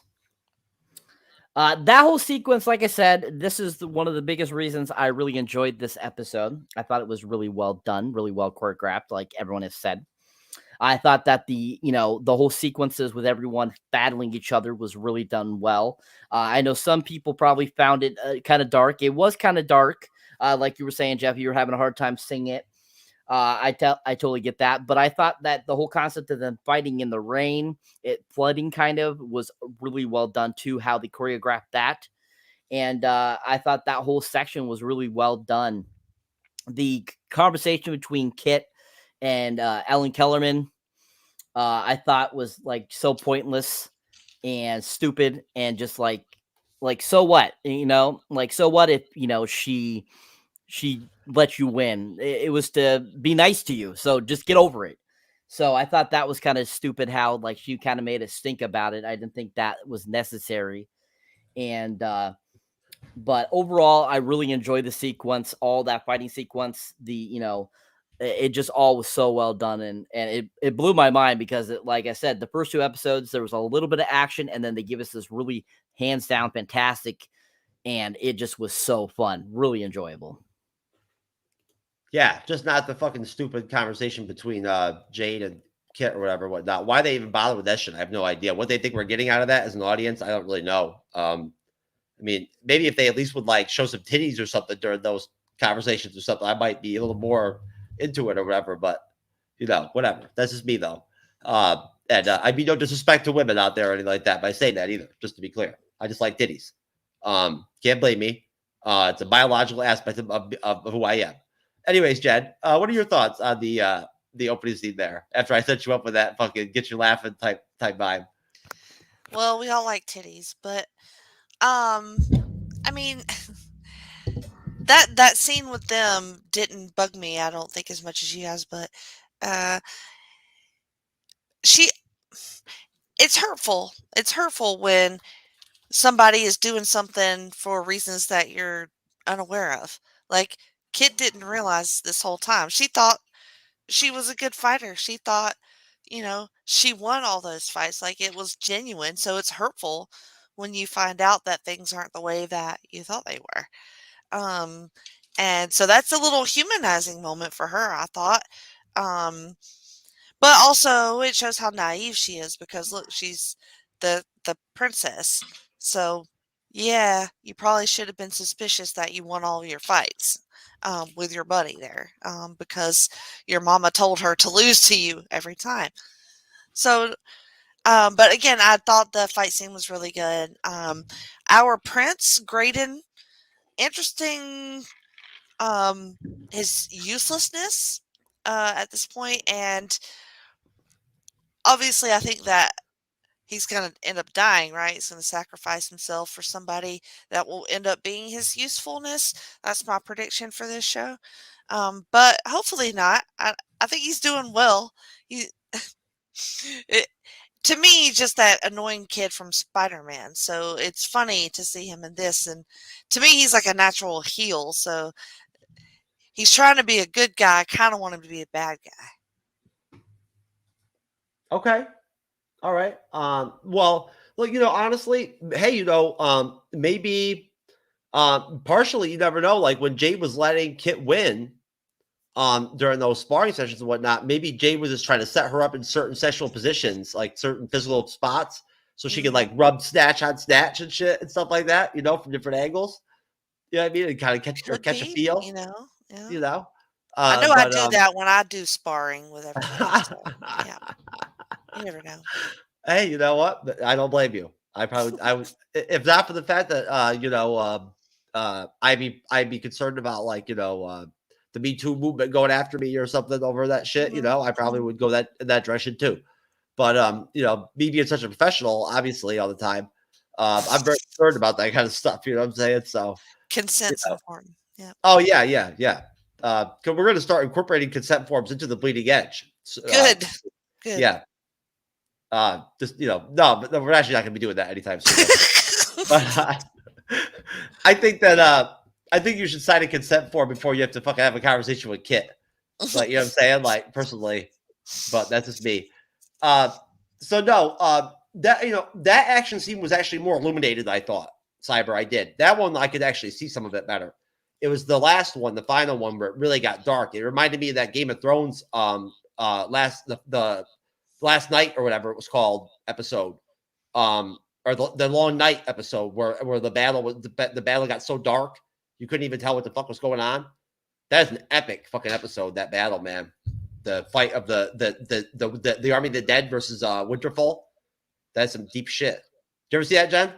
That whole sequence, like I said, this is one of the biggest reasons I really enjoyed this episode. I thought it was really well done, really well choreographed, like everyone has said. I thought that the whole sequences with everyone battling each other was really done well. I know some people probably found it kind of dark. It was kind of dark. Like you were saying, Jeff, you were having a hard time singing it. I totally get that. But I thought that the whole concept of them fighting in the rain, it flooding kind of, was really well done too, how they choreographed that. And I thought that whole section was really well done. The conversation between Kit and Ellen Kellerman, I thought was like so pointless and stupid, and just like so what, like so what if she let you win. It was to be nice to you, so just get over it. So I thought that was kind of stupid how like she kind of made us think about it. I didn't think that was necessary. And but overall, I really enjoyed the sequence, all that fighting sequence. It just all was so well done, and it blew my mind because, like I said, the first two episodes there was a little bit of action, and then they give us this really hands down fantastic, and it just was so fun, really enjoyable. Yeah, just not the fucking stupid conversation between Jade and Kit or whatnot. Why they even bother with that shit, I have no idea. What they think we're getting out of that as an audience, I don't really know. I mean, maybe if they at least would like show some titties or something during those conversations or something, I might be a little more into it or whatever. But whatever. That's just me though. And I'd be no disrespect to women out there or anything like that by saying that either. Just to be clear, I just like titties. Can't blame me. It's a biological aspect of who I am. Anyways, Jed, what are your thoughts on the opening scene there? After I set you up with that fucking get you laughing type vibe. Well, we all like titties, but I mean, that scene with them didn't bug me, I don't think, as much as you guys, but it's hurtful. It's hurtful when somebody is doing something for reasons that you're unaware of. Like, Kit didn't realize this whole time. She thought she was a good fighter. She thought, she won all those fights. Like, it was genuine. So it's hurtful when you find out that things aren't the way that you thought they were. And so that's a little humanizing moment for her, I thought. But also it shows how naive she is, because look, she's the princess. So yeah, you probably should have been suspicious that you won all of your fights with your buddy there, because your mama told her to lose to you every time. So, but again, I thought the fight scene was really good. Our prince, Graydon, interesting, his uselessness at this point, and obviously I think that he's going to end up dying, right? He's going to sacrifice himself for somebody that will end up being his usefulness. That's my prediction for this show. But hopefully not. I think he's doing well. To me, just that annoying kid from Spider-Man. So it's funny to see him in this. And to me, he's like a natural heel. So he's trying to be a good guy. I kind of want him to be a bad guy. Okay. All right. Well, look, honestly, hey, maybe partially, you never know. Like when Jade was letting Kit win during those sparring sessions and whatnot, maybe Jade was just trying to set her up in certain sexual positions, like certain physical spots, so she could like rub snatch on snatch and shit and stuff like that, from different angles. You know what I mean? And kind of catch a feel, Yeah. you know. I know I But do that when I do sparring with everyone. So, yeah, you never know. Hey, you know what? I don't blame you. I would, if not for the fact that, I'd be concerned about like, the Me Too movement going after me or something over that shit. I probably would go in that direction too. But, me being such a professional, obviously all the time, I'm very concerned about that kind of stuff. You know what I'm saying? So Consent's important. Yeah. oh yeah. Cause we're going to start incorporating consent forms into the bleeding edge. Good. Good. Yeah. Just no, but we're actually not going to be doing that anytime soon. But I think that I think you should sign a consent form before you have to fucking have a conversation with Kit. Like, you know what I'm saying? Like personally, but that's just me. So no, that action scene was actually more illuminated than I thought. Cyber, I did that one. I could actually see some of it better. It was the last one, the final one, where it really got dark. It reminded me of that Game of Thrones the last night or whatever it was called episode, or the long night episode where the battle was the battle got so dark you couldn't even tell what the fuck was going on. That is an epic fucking episode. That battle, man. The fight of the Army of the Dead versus Winterfell. That's some deep shit. Did you ever see that, Jen?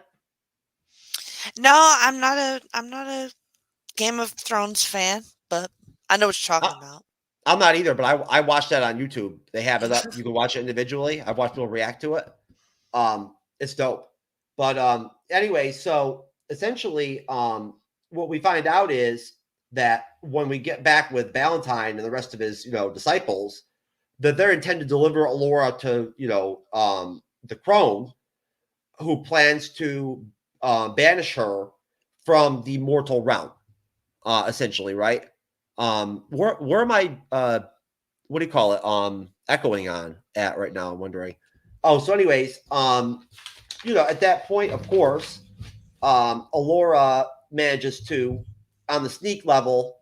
No, I'm not a Game of Thrones fan, but I know what you're talking about. I'm not either, but I watched that on YouTube. They have it up. You can watch it individually. I've watched people react to it. It's dope. But anyway, so essentially, what we find out is that when we get back with Valentine and the rest of his, disciples, that they're intended to deliver Alora to, the crone, who plans to banish her from the mortal realm, essentially, right? Where am I what do you call it? Echoing on at right now, I'm wondering. Oh, so anyways, at that point, of course, Alora manages to, on the sneak level,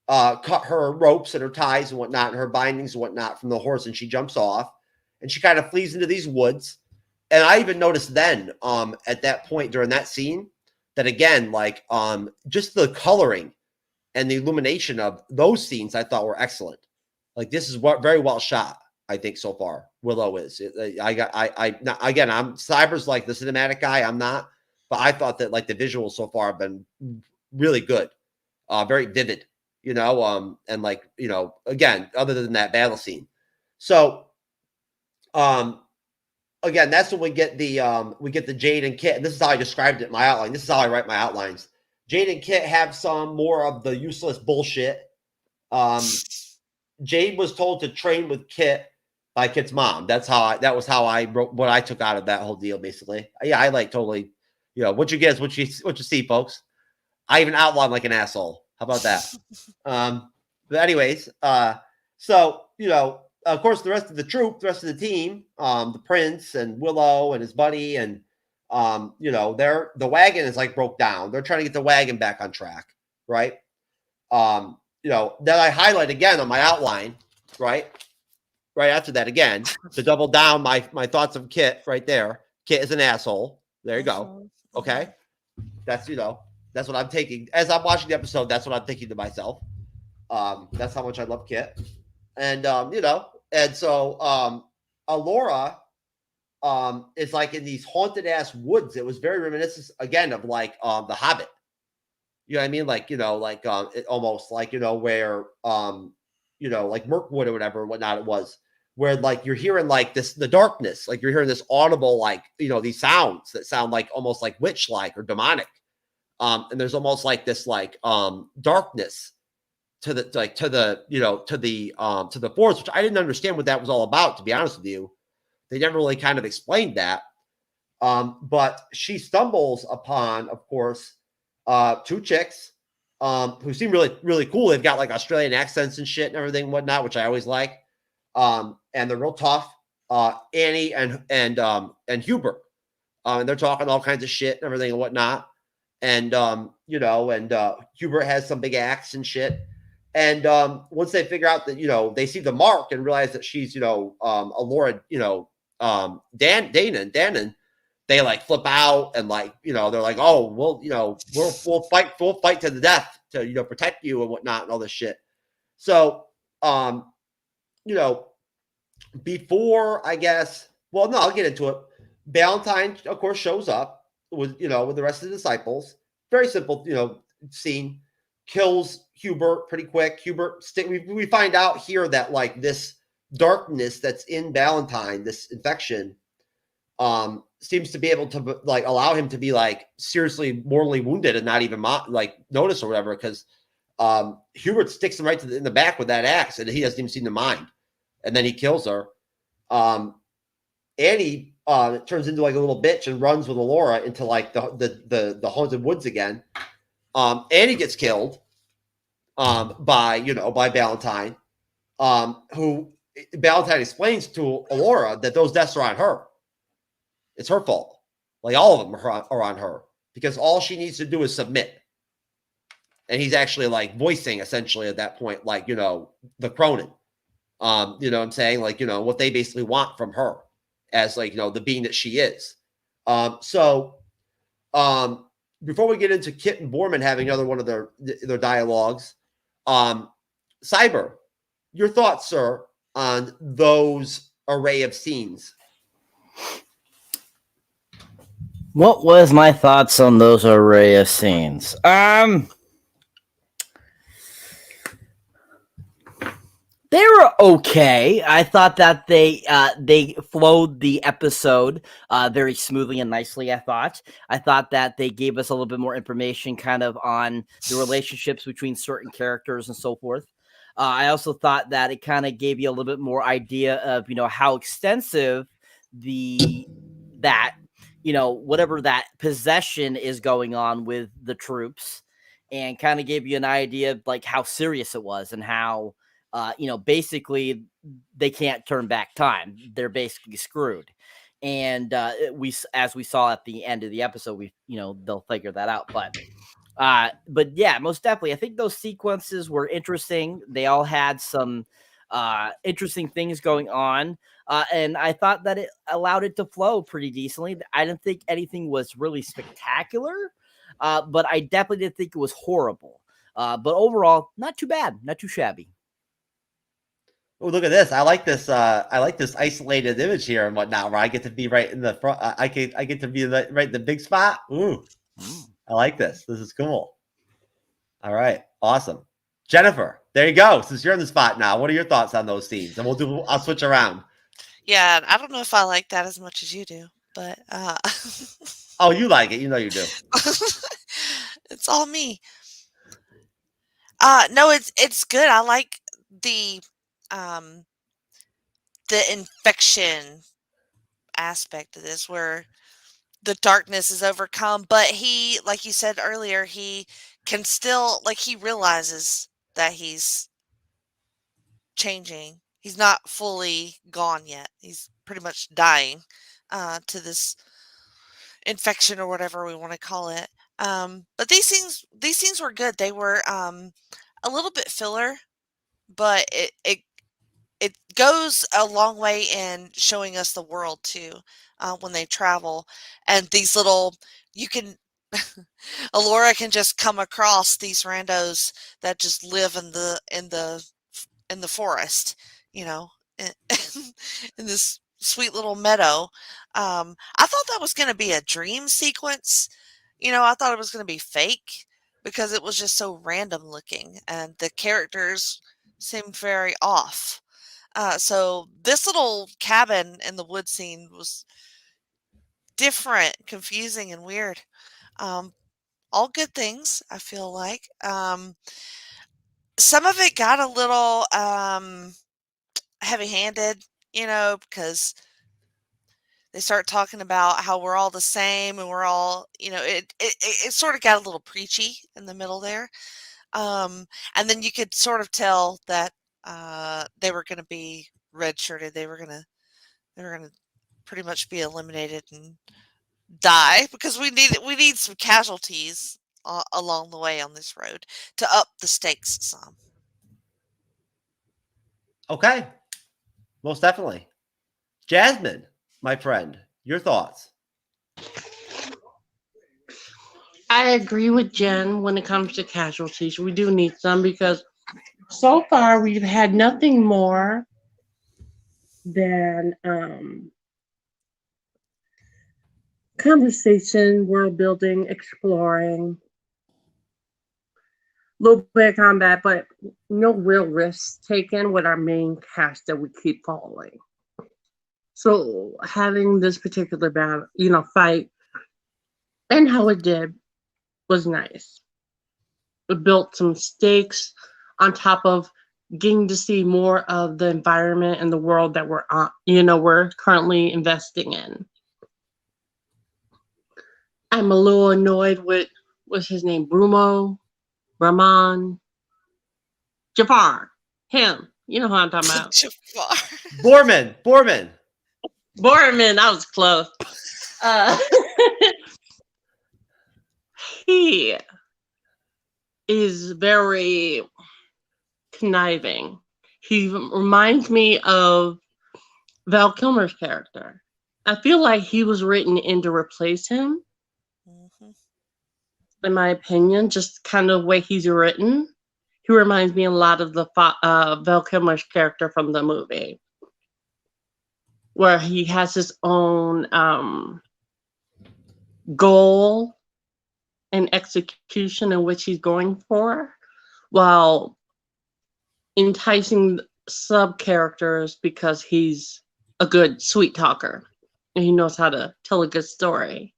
cut her ropes and her ties and whatnot, and her bindings and whatnot from the horse, and she jumps off and she kind of flees into these woods. And I even noticed then, at that point during that scene, that again, like, just the coloring and the illumination of those scenes I thought were excellent. Like, this is very well shot, I think, so far. Willow is. I'm Cyber's like the cinematic guy. I'm not, but I thought that like the visuals so far have been really good, very vivid, and like, again, other than that battle scene. So, again, that's when we get the Jade and Kit, and this is how I described it in my outline. This is how I write my outlines. Jade and Kit have some more of the useless bullshit. Jade was told to train with Kit by Kit's mom. That was how I wrote what I took out of that whole deal, basically. Yeah, I like totally, what you get is what you see, folks. I even outlined like an asshole. How about that? But anyways, so, of course, the rest of the troop, the rest of the team, the prince and Willow and his buddy, and the wagon is like broke down. They're trying to get the wagon back on track, right? Then I highlight again on my outline, right? Right after that, again, to double down my thoughts of Kit right there. Kit is an asshole. There you go. Okay. That's what I'm taking. As I'm watching the episode, that's what I'm thinking to myself. That's how much I love Kit. And, and so Alora is like in these haunted ass woods. It was very reminiscent again of like The Hobbit. You know what I mean? Like, it almost like, where, like Mirkwood or whatnot it was, where like you're hearing like the darkness, like you're hearing this audible, like, these sounds that sound like almost like witch-like or demonic. And there's almost like this, like, darkness to the forest, which I didn't understand what that was all about, to be honest with you. They never really kind of explained that. But she stumbles upon, of course, two chicks who seem really, really cool. They've got like Australian accents and shit and everything and whatnot, which I always like. And they're real tough. Annie and Hubert. And they're talking all kinds of shit and everything and whatnot. And Hubert has some big axe and shit. And once they figure out that, they see the mark and realize that she's, Alora, Danon, they like flip out and they're like, oh, well, we'll fight to the death to, protect you and whatnot and all this shit. So, before, I guess, well, no, I'll get into it. Valentine, of course, shows up with the rest of the disciples. Very simple, scene. Kills Hubert pretty quick. We find out here that this darkness that's in Valentine, this infection, seems to be able to allow him to be seriously mortally wounded and not even notice or whatever, because Hubert sticks him right in the back with that axe and he doesn't even seem to mind, and then he kills her. Annie turns into a little bitch and runs with Alora into the haunted woods again. Annie gets killed by Valentine, who Valentine explains to Alora that those deaths are on her. It's her fault. All of them are on her, because all she needs to do is submit. And he's actually voicing essentially at that point, the Cronin. You know what I'm saying? What they basically want from her as the being that she is. Before we get into Kit and Borman having another one of their dialogues, Cyber, your thoughts, sir, on those array of scenes? What was my thoughts on those array of scenes? They were okay. I thought that they flowed the episode very smoothly and nicely. I thought that they gave us a little bit more information kind of on the relationships between certain characters and so forth. I also thought that it kind of gave you a little bit more idea of, how extensive whatever that possession is going on with the troops, and kind of gave you an idea of how serious it was and how, basically they can't turn back time. They're basically screwed. And as we saw at the end of the episode, they'll figure that out. But yeah, most definitely. I think those sequences were interesting. They all had some interesting things going on. And I thought that it allowed it to flow pretty decently. I didn't think anything was really spectacular, but I definitely didn't think it was horrible. But overall, not too bad, not too shabby. Oh, look at this! I like this isolated image here and whatnot, where I get to be right in the front. I get to be right in the big spot. Ooh, I like this. This is cool. All right, awesome, Jennifer. There you go. Since you're in the spot now, what are your thoughts on those scenes? And I'll switch around. Yeah, I don't know if I like that as much as you do, but oh, you like it. You know you do. It's all me. No, it's good. I like the infection aspect of this, where the darkness is overcome, but he, like you said earlier, he can still, he realizes that he's changing. He's not fully gone yet. He's pretty much dying to this infection or whatever we want to call it. But these scenes were good. They were a little bit filler, but it goes a long way in showing us the world too, when they travel, and these little, Alora can just come across these randos that just live in the forest, in this sweet little meadow. I thought that was going to be a dream sequence. I thought it was going to be fake, because it was just so random looking and the characters seemed very off. So this little cabin in the wood scene was different, confusing, and weird. All good things, I feel like. Some of it got a little heavy-handed, because they start talking about how we're all the same and we're all, it sort of got a little preachy in the middle there. And then you could sort of tell that they were going to be red-shirted. They were going to they're going to pretty much be eliminated and die because we need some casualties along the way on this road to up the stakes some. Okay. Most definitely. Jasmine, my friend, your thoughts. I agree with Jen when it comes to casualties. We do need some because so far we've had nothing more than conversation, world building, exploring, little bit of combat, but no real risks taken with our main cast that we keep following. So having this particular battle, fight, and how it did was nice. It built some stakes on top of getting to see more of the environment and the world that we're currently investing in. I'm a little annoyed with what's his name, Rahman, Jafar, him. You know who I'm talking about. Jafar. Borman. Borman, I was close. He is very conniving. He reminds me of Val Kilmer's character. I feel like he was written in to replace him. Mm-hmm. In my opinion, just kind of the way he's written. He reminds me a lot of the Val Kilmer's character from the movie, where he has his own goal and execution in which he's going for, while enticing sub characters because he's a good sweet talker and he knows how to tell a good story.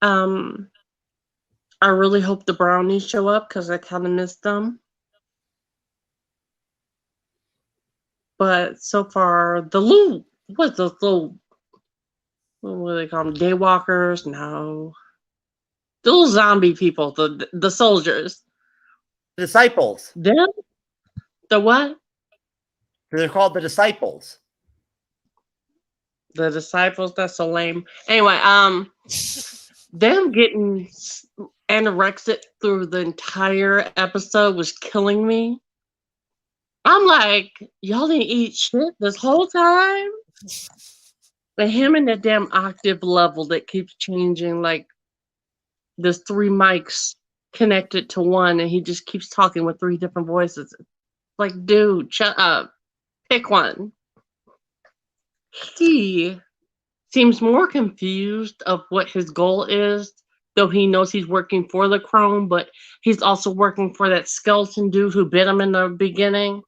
I really hope the brownies show up because I kind of missed them. But so far, what do they call them? Daywalkers? No. The little zombie people, the soldiers. The disciples. Them? The what? They're called the disciples. The disciples? That's so lame. Anyway, them getting anorexic through the entire episode was killing me. I'm like, y'all didn't eat shit this whole time? But him and that damn octave level that keeps changing, like there's 3 mics connected to one and he just keeps talking with 3 different voices. Like, dude, shut up. Pick one. He seems more confused of what his goal is, though he knows he's working for the Chrome, but he's also working for that skeleton dude who bit him in the beginning.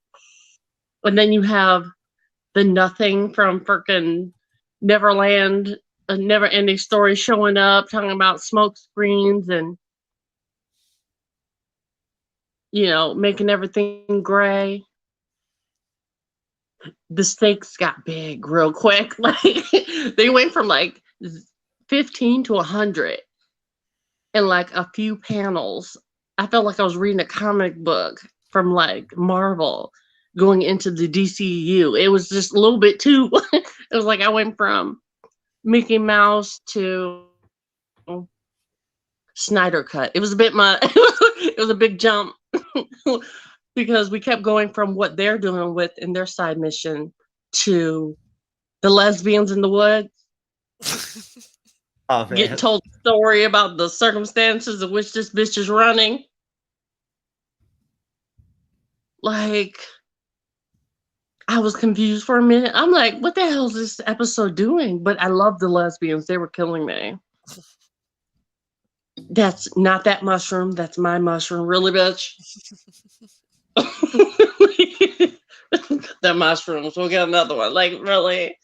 And then you have the nothing from frickin' Neverland, a never-ending story showing up, talking about smoke screens and, making everything gray. The stakes got big real quick. Like they went from like 15 to 100 in like a few panels. I felt like I was reading a comic book from like Marvel going into the DCU. It was just a little bit too. It was like I went from Mickey Mouse to Snyder Cut. It was a bit much. It was a big jump because we kept going from what they're doing with in their side mission to the lesbians in the woods. Oh, man. Getting told a story about the circumstances of which this bitch is running. Like, I was confused for a minute. I'm like, what the hell is this episode doing? But I love the lesbians. They were killing me. That's not that mushroom. That's my mushroom. Really, bitch? The mushrooms. We'll get another one. Like, really?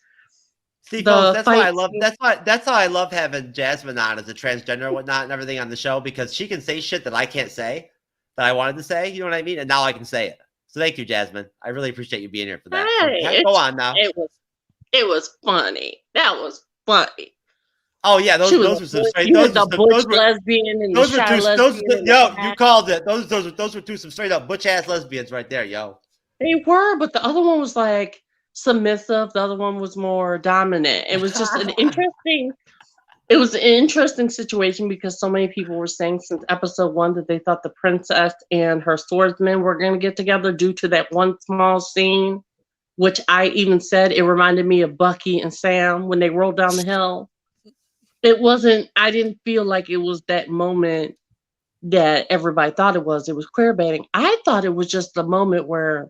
See, folks, that's why I love having Jasmine on as a transgender and whatnot and everything on the show, because she can say shit that I can't say, that I wanted to say, you know what I mean? And now I can say it. So thank you, Jasmine. I really appreciate you being here for that. Hey, so, go on now. It was funny. That was funny. Oh yeah, those were some straight. Those were lesbian and the shy lesbian. Yo, you called it. Those were some straight up butch ass lesbians right there, yo. They were, but the other one was like submissive. The other one was more dominant. It was just an interesting situation because so many people were saying since episode 1 that they thought the princess and her swordsman were going to get together due to that one small scene, which I even said it reminded me of Bucky and Sam when they rolled down the hill. I didn't feel like it was that moment that everybody thought it was. It was queer baiting. I thought it was just the moment where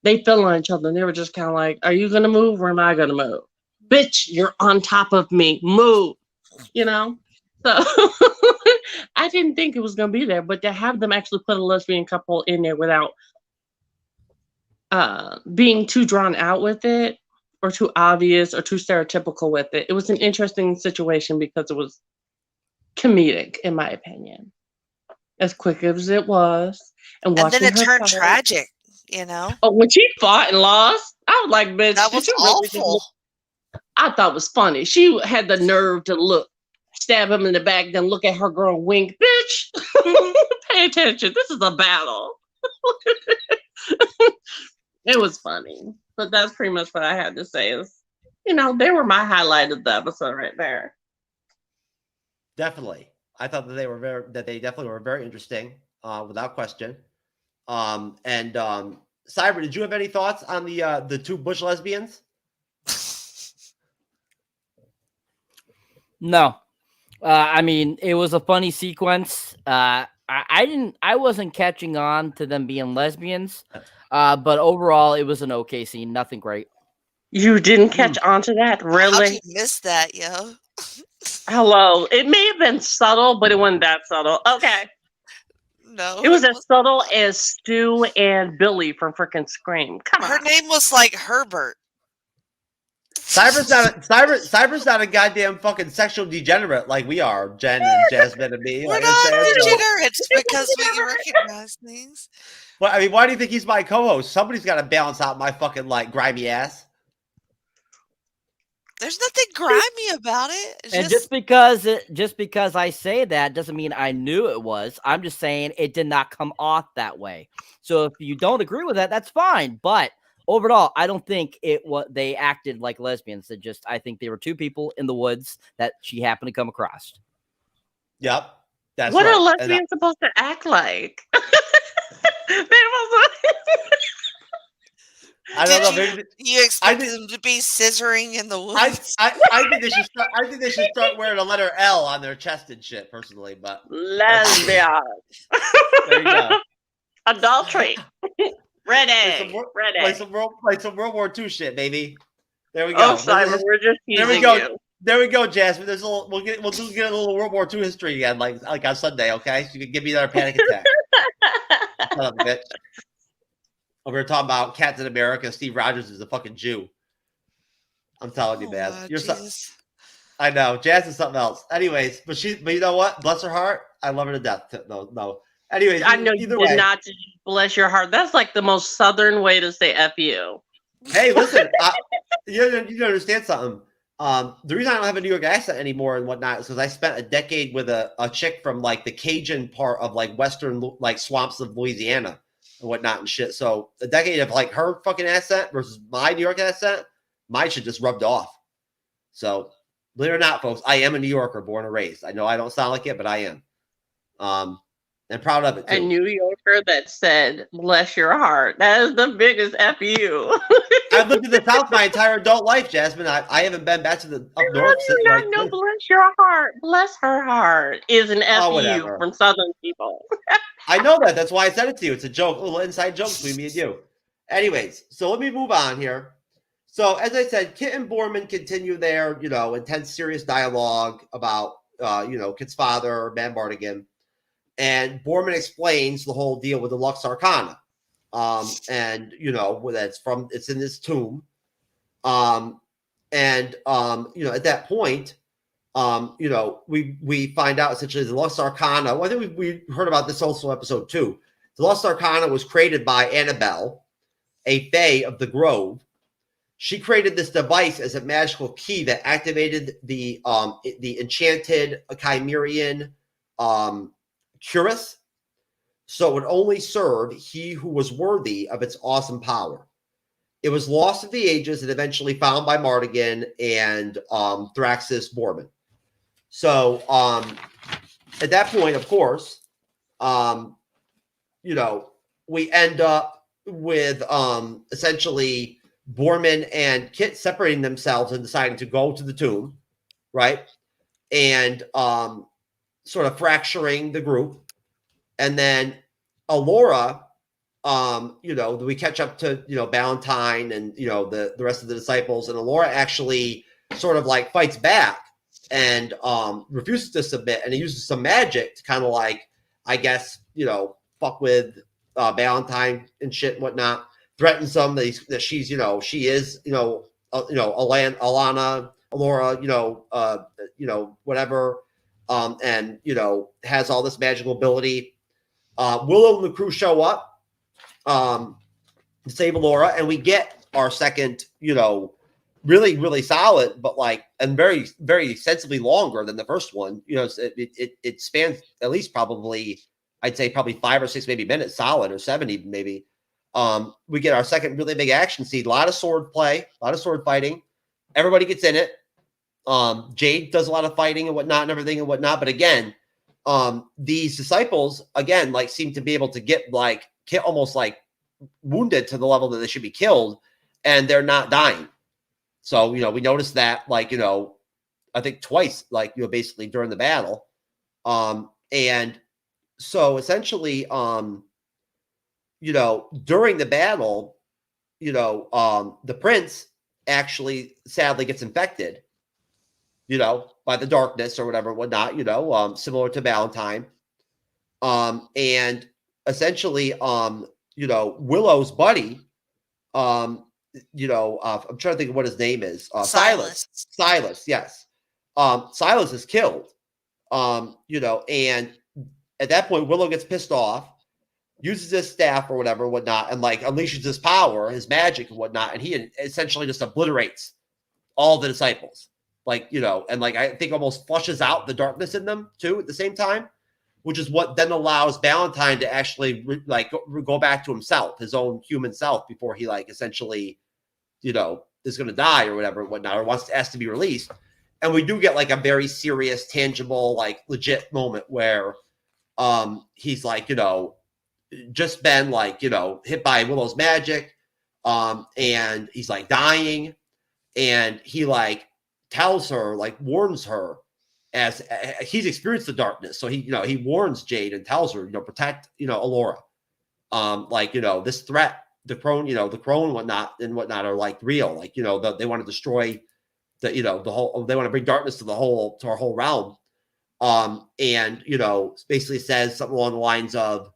they fell on each other and they were just kind of like, are you going to move or am I going to move? Bitch, you're on top of me. Move. You know? So I didn't think it was going to be there, but to have them actually put a lesbian couple in there without being too drawn out with it or too obvious or too stereotypical with it, it was an interesting situation because it was comedic, in my opinion. As quick as it was. And then it turned tragic, you know? Oh, when she fought and lost, I was like, bitch, that was awful. I thought it was funny. She had the nerve to stab him in the back, then look at her girl and wink. Bitch, pay attention. This is a battle. It was funny. But that's pretty much what I had to say is, they were my highlight of the episode right there. Definitely. I thought that they definitely were very interesting, without question. Cyber, did you have any thoughts on the two bush lesbians? No. I mean, it was a funny sequence. I wasn't catching on to them being lesbians. But overall, it was an okay scene. Nothing great. You didn't catch on to that? Really? How'd you miss that, yo? Hello. It may have been subtle, but it wasn't that subtle. Okay. No. It was as subtle as Stu and Billy from frickin' Scream. Come on. Her name was like Herbert. Cyber's not a goddamn fucking sexual degenerate like we are, Jen and Jasmine and me. We're not degenerates because we can recognize things. Well, I mean, why do you think he's my co-host? Somebody's got to balance out my fucking grimy ass. There's nothing grimy about it. And just because I say that doesn't mean I knew it was. I'm just saying it did not come off that way. So if you don't agree with that, that's fine. But overall, I don't think they acted like lesbians. I think they were two people in the woods that she happened to come across. Yep. That's what right. are lesbians supposed to act like? I don't know. Maybe you expected them to be scissoring in the woods? I think they should start. I think they should start wearing a letter L on their chest and shit. Personally, but lesbian. There you go. Adultery. Ready. Play some World War II shit, baby. There we go. Oh, Simon, we're just there we go. You. There we go, Jasmine. There's we'll get a little World War II history again, like on Sunday, okay? So you can give me another panic attack. Shut up, bitch. We were talking about Captain America. Steve Rogers is a fucking Jew. I'm telling you, man. I know. Jazz is something else. Anyways, but you know what? Bless her heart. I love her to death. No. Anyways, I know you did not. Bless your heart. That's like the most southern way to say F you. Hey, listen. You don't understand something. The reason I don't have a New York accent anymore and whatnot is because I spent a decade with a chick from the Cajun part of western swamps of Louisiana and whatnot and shit. So a decade of her fucking accent versus my New York accent, mine should just rubbed off. So believe it or not, folks, I am a New Yorker, born and raised. I know I don't sound like it, but I am. And proud of it too. A New Yorker that said, bless your heart. That is the biggest FU. I've lived in the South my entire adult life, Jasmine. I haven't been back to the up north. No, bless your heart. Bless her heart is an FU from Southern people. I know that. That's why I said it to you. It's a joke, a little inside joke between me and you. Anyways, so let me move on here. So as I said, Kit and Borman continue their, intense, serious dialogue about, Kit's father, Man Bartigan. And Borman explains the whole deal with the Lux Arcana. It's in this tomb. At that point, we find out essentially the Lux Arcana. Well, I think we heard about this also in episode 2. The Lux Arcana was created by Annabelle, a fae of the Grove. She created this device as a magical key that activated the enchanted Chimerian cuirass, so it would only serve he who was worthy of its awesome power. It was lost to the ages and eventually found by Mardigan and Thraxus Borman. So at that point, of course, you know, we end up with essentially Borman and Kit separating themselves and deciding to go to the tomb, right? And sort of fracturing the group. And then Alora, you know, we catch up to, you know, Valentine and, you know, the rest of the disciples. And Alora actually sort of like fights back and refuses to submit. And he uses some magic to kind of like, I guess, you know, fuck with Valentine and shit and whatnot. Threatens them that she's, you know, she is, you know, Alana, Alora, you know, whatever. And, you know, has all this magical ability. Willow and the crew show up to save Alora, and we get our second, you know, really, really solid, but like, and very, very sensibly longer than the first one. You know, it spans at least probably, I'd say probably 5 or 6 maybe minutes solid, or 7 even maybe. We get our second really big action scene. A lot of sword play, a lot of sword fighting. Everybody gets in it. Jade does a lot of fighting and whatnot and everything and whatnot. But again, these disciples, again, like seem to be able to get like almost like wounded to the level that they should be killed, and they're not dying. So, you know, we noticed that, like, you know, I think twice, like, you know, basically during the battle. And so essentially, you know, during the battle, you know, the prince actually sadly gets infected, you know, by the darkness or whatever, whatnot, you know, similar to Valentine. And essentially, you know, Willow's buddy, you know, I'm trying to think of what his name is. Silas, yes. Silas is killed, you know, and at that point, Willow gets pissed off, uses his staff or whatever, whatnot, and like unleashes his power, his magic and whatnot, and he essentially just obliterates all the disciples. Like, you know, and like I think almost flushes out the darkness in them too at the same time, which is what then allows Valentine to actually like go back to himself, his own human self, before he like essentially, you know, is going to die or whatever, whatnot, or asked to be released. And we do get like a very serious, tangible, like legit moment where he's like, you know, just been like, you know, hit by Willow's magic, and he's like dying, and he like tells her, like warns her, as he's experienced the darkness, so he, you know, he warns Jade and tells her, you know, protect, you know, Alora, like, you know, this threat, the crone, you know, the crone and whatnot are like real, like, you know, they want to destroy the, you know, the whole, they want to bring darkness to our whole realm. And, you know, basically says something along the lines of,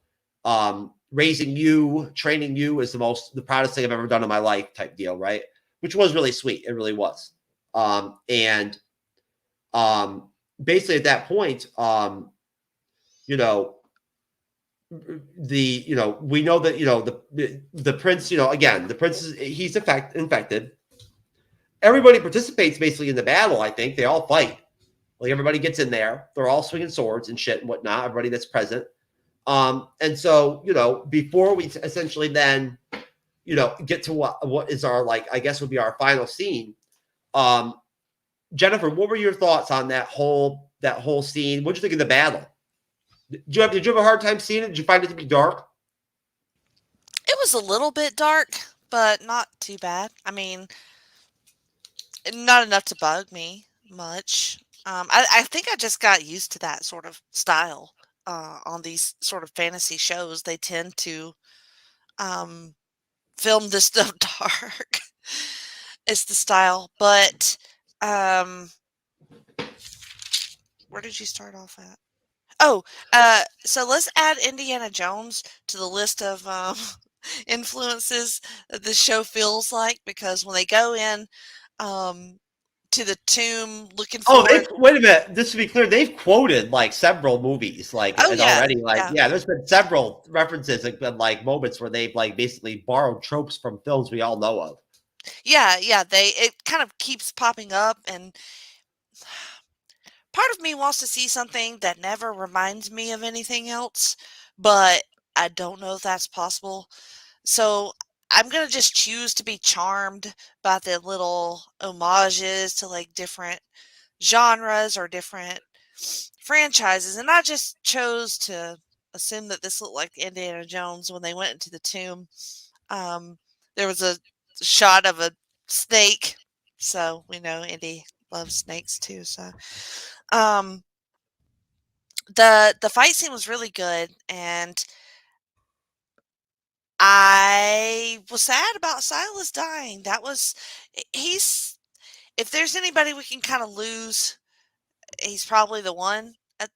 raising you, training you is the proudest thing I've ever done in my life type deal. Right. Which was really sweet. It really was. And basically at that point, you know, you know, we know that, you know, the prince, you know, again, the prince he's infected. Everybody participates basically in the battle. I think they all fight. Like everybody gets in there. They're all swinging swords and shit and whatnot. Everybody that's present. And so, you know, before we essentially then, you know, get to what is our, like, I guess would be our final scene. Jennifer, what were your thoughts on that whole scene? What'd you think of the battle? Did you have a hard time seeing it? Did you find it to be dark? It was a little bit dark, but not too bad. I mean, not enough to bug me much. I think I just got used to that sort of style on these sort of fantasy shows. They tend to film this stuff dark. It's the style, but where did you start off at? Oh, so let's add Indiana Jones to the list of influences that the show feels like, because when they go in to the tomb looking for wait a minute, just to be clear, they've quoted like several movies, like already, like there's been several references, like been like moments where they've like basically borrowed tropes from films we all know of. Yeah, it kind of keeps popping up, and part of me wants to see something that never reminds me of anything else, but I don't know if that's possible. So I'm gonna just choose to be charmed by the little homages to like different genres or different franchises, and I just chose to assume that this looked like Indiana Jones when they went into the tomb. There was a shot of a snake, so we know Indy loves snakes too. So, the fight scene was really good, and I was sad about Silas dying. That was he's if there's anybody we can kind of lose, he's probably the one at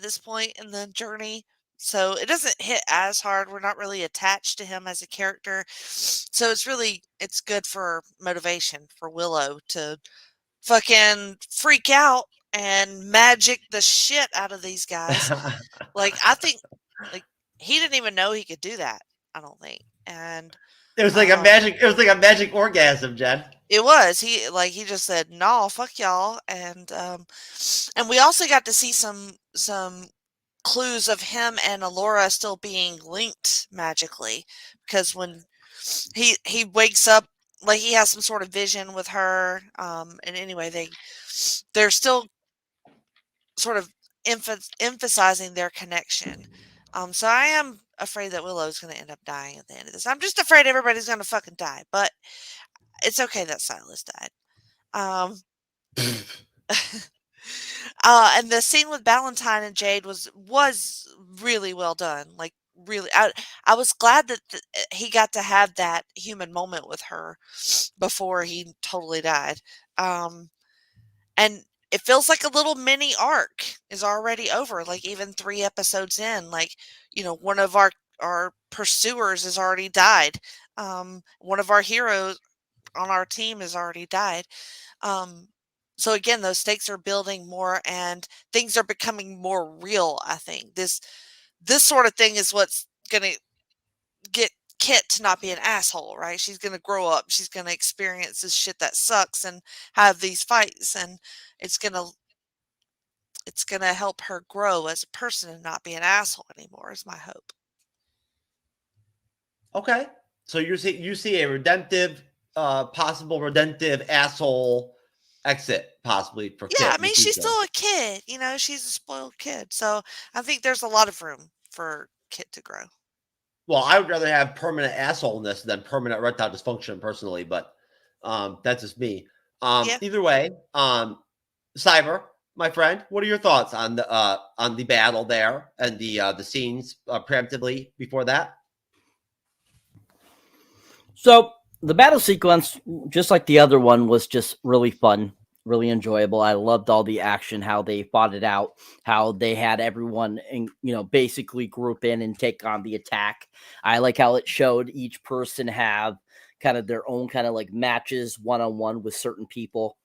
this point in the journey. So it doesn't hit as hard. We're not really attached to him as a character. So it's good for motivation for Willow to fucking freak out and magic the shit out of these guys. Like I think like he didn't even know he could do that, I don't think. And It was like a magic orgasm, Jen. it was. He just said, "No, fuck y'all." And we also got to see some clues of him and Alora still being linked magically, because when he wakes up, like he has some sort of vision with her. And anyway, they're still sort of emphasizing their connection. So I am afraid that Willow's going to end up dying at the end of this. I'm just afraid everybody's going to fucking die, but it's okay that Silas died. And the scene with Valentine and Jade was really well done. Like really, I was glad that he got to have that human moment with her before he totally died. And it feels like a little mini arc is already over. Like even 3 episodes in, like, you know, one of our pursuers has already died. One of our heroes on our team has already died. So again, those stakes are building more and things are becoming more real. I think this sort of thing is what's going to get Kit to not be an asshole, right? She's going to grow up. She's going to experience this shit that sucks and have these fights, and it's going to help her grow as a person and not be an asshole anymore, is my hope. Okay. So you see a possible redemptive asshole exit possibly for Kit. Yeah, I mean, she's still a kid. You know, she's a spoiled kid. So I think there's a lot of room for Kit to grow. Well, I would rather have permanent assholeness than permanent erectile dysfunction personally, but that's just me. Yeah. Either way, Cyber, my friend, what are your thoughts on the battle there and the scenes preemptively before that? So the battle sequence, just like the other one, was just really fun, really enjoyable. I loved all the action, how they fought it out, how they had everyone, basically group in and take on the attack. I like how it showed each person have kind of their own kind of like matches one-on-one with certain people.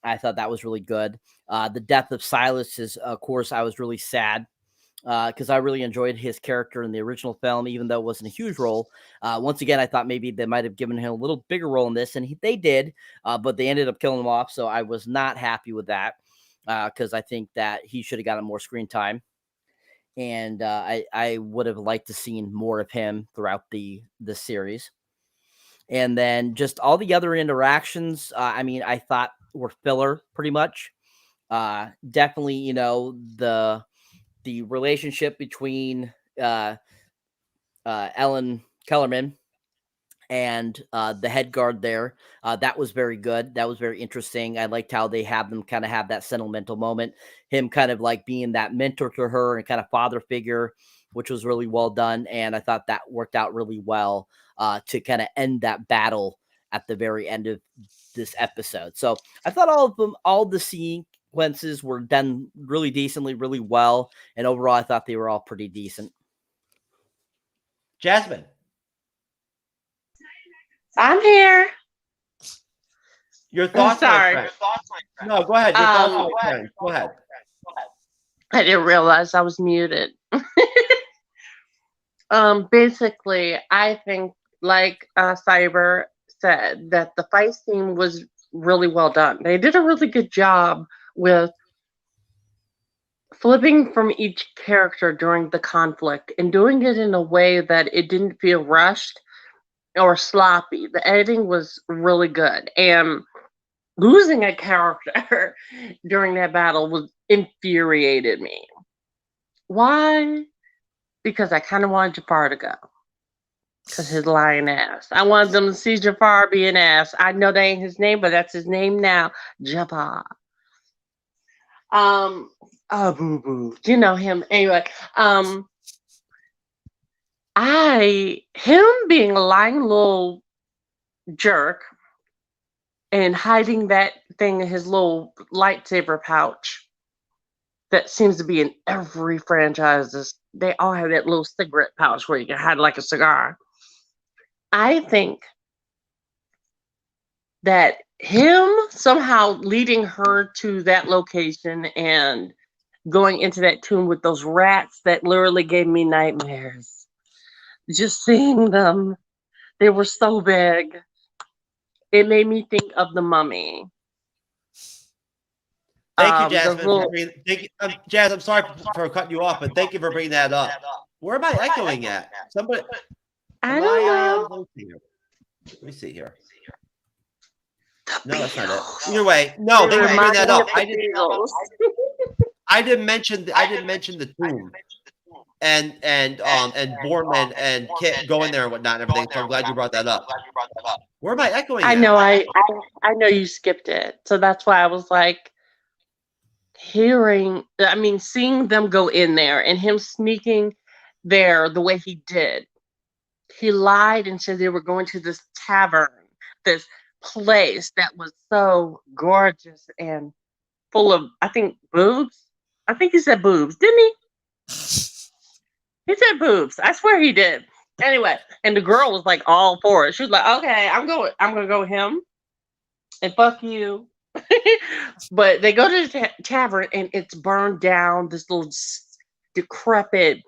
I thought that was really good. The death of Silas is, of course, I was really sad because I really enjoyed his character in the original film, even though it wasn't a huge role. Once again, I thought maybe they might have given him a little bigger role in this, and they did, but they ended up killing him off, so I was not happy with that because I think that he should have gotten more screen time, and I would have liked to seen more of him throughout the series. And then just all the other interactions, I thought were filler pretty much. Definitely, the relationship between Ellen Kellerman and the head guard there, that was very good. That was very interesting. I liked how they have them kind of have that sentimental moment, him kind of like being that mentor to her and kind of father figure, which was really well done. And I thought that worked out really well to kind of end that battle at the very end of this episode. So I thought all the sequences were done really decently, really well. And overall, I thought they were all pretty decent. Jasmine. I'm here. Your thoughts? Sorry. No, go ahead. Your thoughts, my friend. Go ahead. I didn't realize I was muted. Basically, I think, like Cyber said, that the fight scene was really well done. They did a really good job with flipping from each character during the conflict and doing it in a way that it didn't feel rushed. or sloppy. The editing was really good. And losing a character during that battle was infuriated me. Why? Because I kind of wanted Jafar to go. Because his lying ass. I wanted them to see Jafar be an ass. I know that ain't his name, but that's his name now. Jafar. Oh, boo boo. You know him. Anyway, him being a lying little jerk and hiding that thing in his little lightsaber pouch that seems to be in every franchise. They all have that little cigarette pouch where you can hide like a cigar. I think that him somehow leading her to that location and going into that tomb with those rats that literally gave me nightmares. Just seeing them, they were so big. It made me think of the Mummy. Thank you, Jasmine. Jazz, I'm sorry for cutting you off, but thank you for bringing that up. Where am I echoing at? Somebody. I don't know. Let me see here. No, that's not it. Either way, no. Thank you for bringing that up. I didn't mention the tomb and Borman and Kit going there and whatnot and everything. So I'm glad you brought that up. Where am I echoing? I know. I know you skipped it, so that's why I was like seeing them go in there and him sneaking there the way he did. He lied and said they were going to this tavern, this place that was so gorgeous and full of, I think, boobs. I think he said boobs, didn't he? He said boobs. I swear he did. Anyway, and the girl was like all for it. She was like, okay, I'm gonna go with him and fuck you. But they go to the tavern and it's burned down, this little decrepit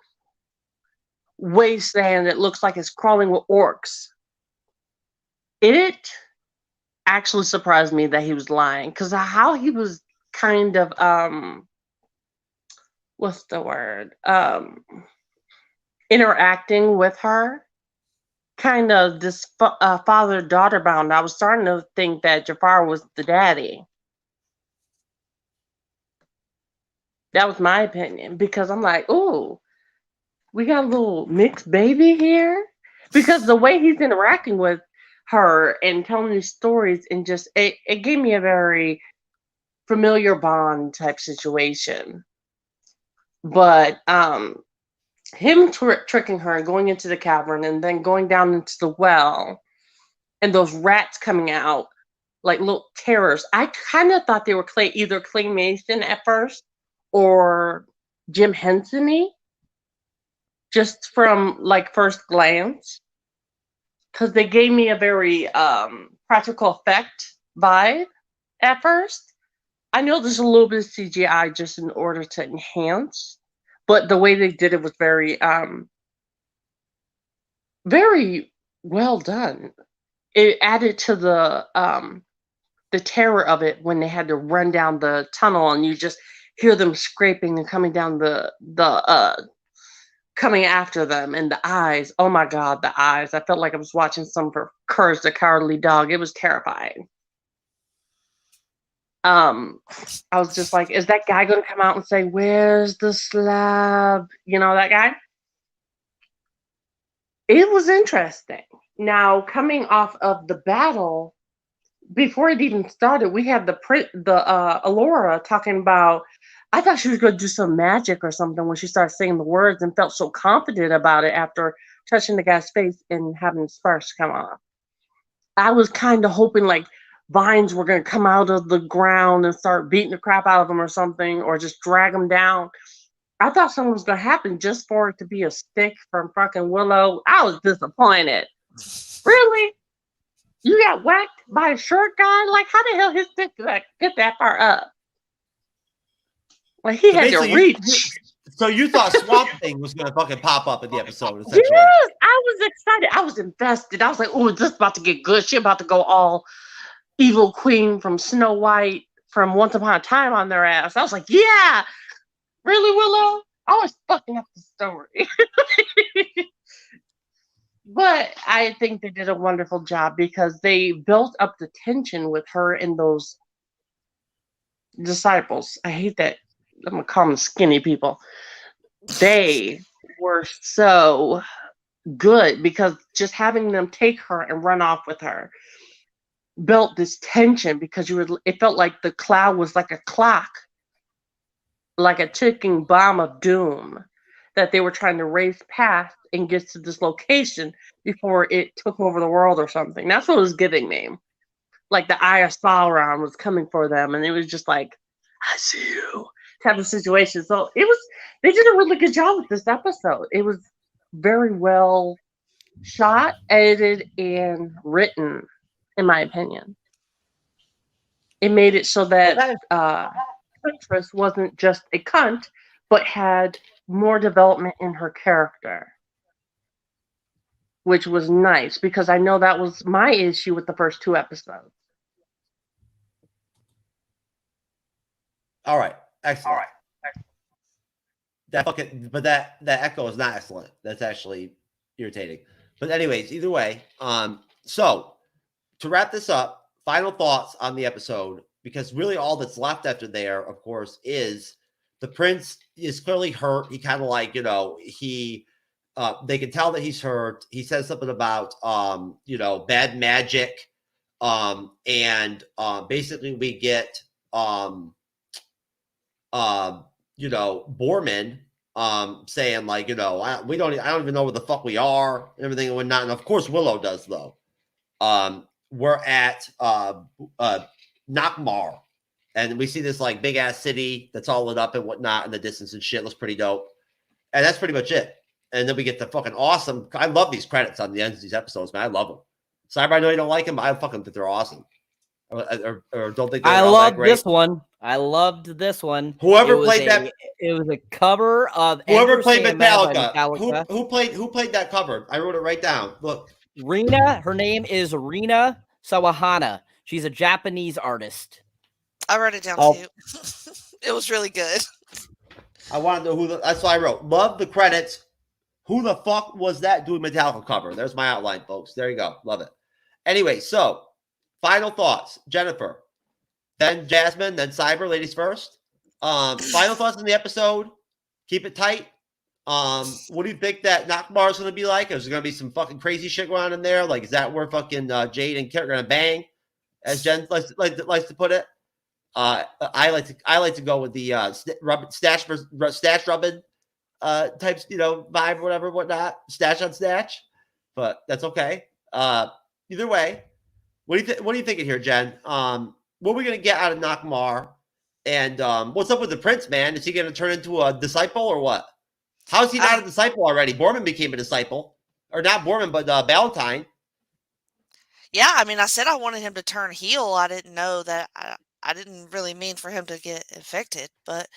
wasteland that looks like it's crawling with orcs. It actually surprised me that he was lying, because how he was kind of what's the word, interacting with her, kind of this father-daughter bound. I was starting to think that Jafar was the daddy. That was my opinion, because I'm like, ooh, we got a little mixed baby here. Because the way he's interacting with her and telling these stories, and just it gave me a very familiar Bond type situation. But him tricking her and going into the cavern and then going down into the well and those rats coming out like little terrors. I kind of thought they were either claymation at first or Jim Henson-y, just from like first glance, because they gave me a very practical effect vibe at first. I know there's a little bit of CGI just in order to enhance, but the way they did it was very very well done. It added to the terror of it when they had to run down the tunnel and you just hear them scraping and coming down the coming after them, and the eyes. Oh my God, the eyes. I felt like I was watching some for Courage the Cowardly Dog. It was terrifying. I was just like, is that guy going to come out and say, where's the slab? You know, that guy? It was interesting. Now, coming off of the battle, before it even started, we had the Alora talking about, I thought she was going to do some magic or something when she started saying the words, and felt so confident about it after touching the guy's face and having the sparks come off. I was kind of hoping like vines were going to come out of the ground and start beating the crap out of them or something, or just drag them down. I thought something was going to happen just for it to be a stick from fucking Willow. I was disappointed. Really? You got whacked by a short guy? Like, how the hell his stick get that far up? Like, he had to reach. So you thought Swamp Thing was going to fucking pop up in the episode, essentially. Yes, I was excited. I was invested. I was like, oh, this is about to get good. She about to go all evil queen from Snow White from Once Upon a Time on their ass. I was like, yeah. Really, Willow? I was fucking up the story. But I think they did a wonderful job because they built up the tension with her and those disciples. I hate that. I'm going to call them skinny people. They were so good because just having them take her and run off with her built this tension because it felt like the cloud was like a clock, like a ticking bomb of doom that they were trying to race past and get to this location before it took over the world or something. That's what it was giving me. Like the Eye of Sauron was coming for them, and it was just like, I see you type of situation. So they did a really good job with this episode. It was very well shot, edited, and written, in my opinion. It made it so that Huntress wasn't just a cunt, but had more development in her character, which was nice because I know that was my issue with the first 2 episodes. All right, excellent. That echo is not excellent. That's actually irritating. But anyways, either way, so to wrap this up, final thoughts on the episode, because really all that's left after there, of course, is the prince is clearly hurt. He kind of like, they can tell that he's hurt. He says something about, bad magic. And basically we get, Borman saying like, I don't even know where the fuck we are and everything and whatnot. And of course Willow does though. We're at Nakmar, and we see this like big ass city that's all lit up and whatnot in the distance and shit. Looks pretty dope. And that's pretty much it. And then we get the fucking awesome. I love these credits on the end of these episodes, man. I love them. Cyber, I know you don't like them, but I fucking think they're awesome. Or don't think they're I all loved that great. this one. I loved this one. Whoever played that, it was a cover of whoever Enter played Sandman by Metallica. Metallica. Who played that cover? I wrote it right down. Look, Rina. Her name is Rina Sawahana. She's a Japanese artist. I wrote it down too. It was really good. I want to know that's why I wrote. Love the credits. Who the fuck was that doing Metallica cover? There's my outline, folks. There you go. Love it. Anyway, so final thoughts. Jennifer, then Jasmine, then Cyber, ladies first. Final thoughts on the episode. Keep it tight. What do you think that Nakmar is going to be like? Is there going to be some fucking crazy shit going on in there? Like, is that where fucking Jade and Kit are going to bang, as Jen likes to put it? I like to go with the stash rubbing types, vibe or whatever, whatnot, stash on stash. But that's okay. Either way, what are you thinking here, Jen? What are we gonna get out of Nakmar? And what's up with the prince, man? Is he gonna turn into a disciple or what? How is he not a disciple already? Borman became a disciple, or not Borman, but Valentine. Yeah, I mean, I said I wanted him to turn heel. I didn't know that. I didn't really mean for him to get infected, but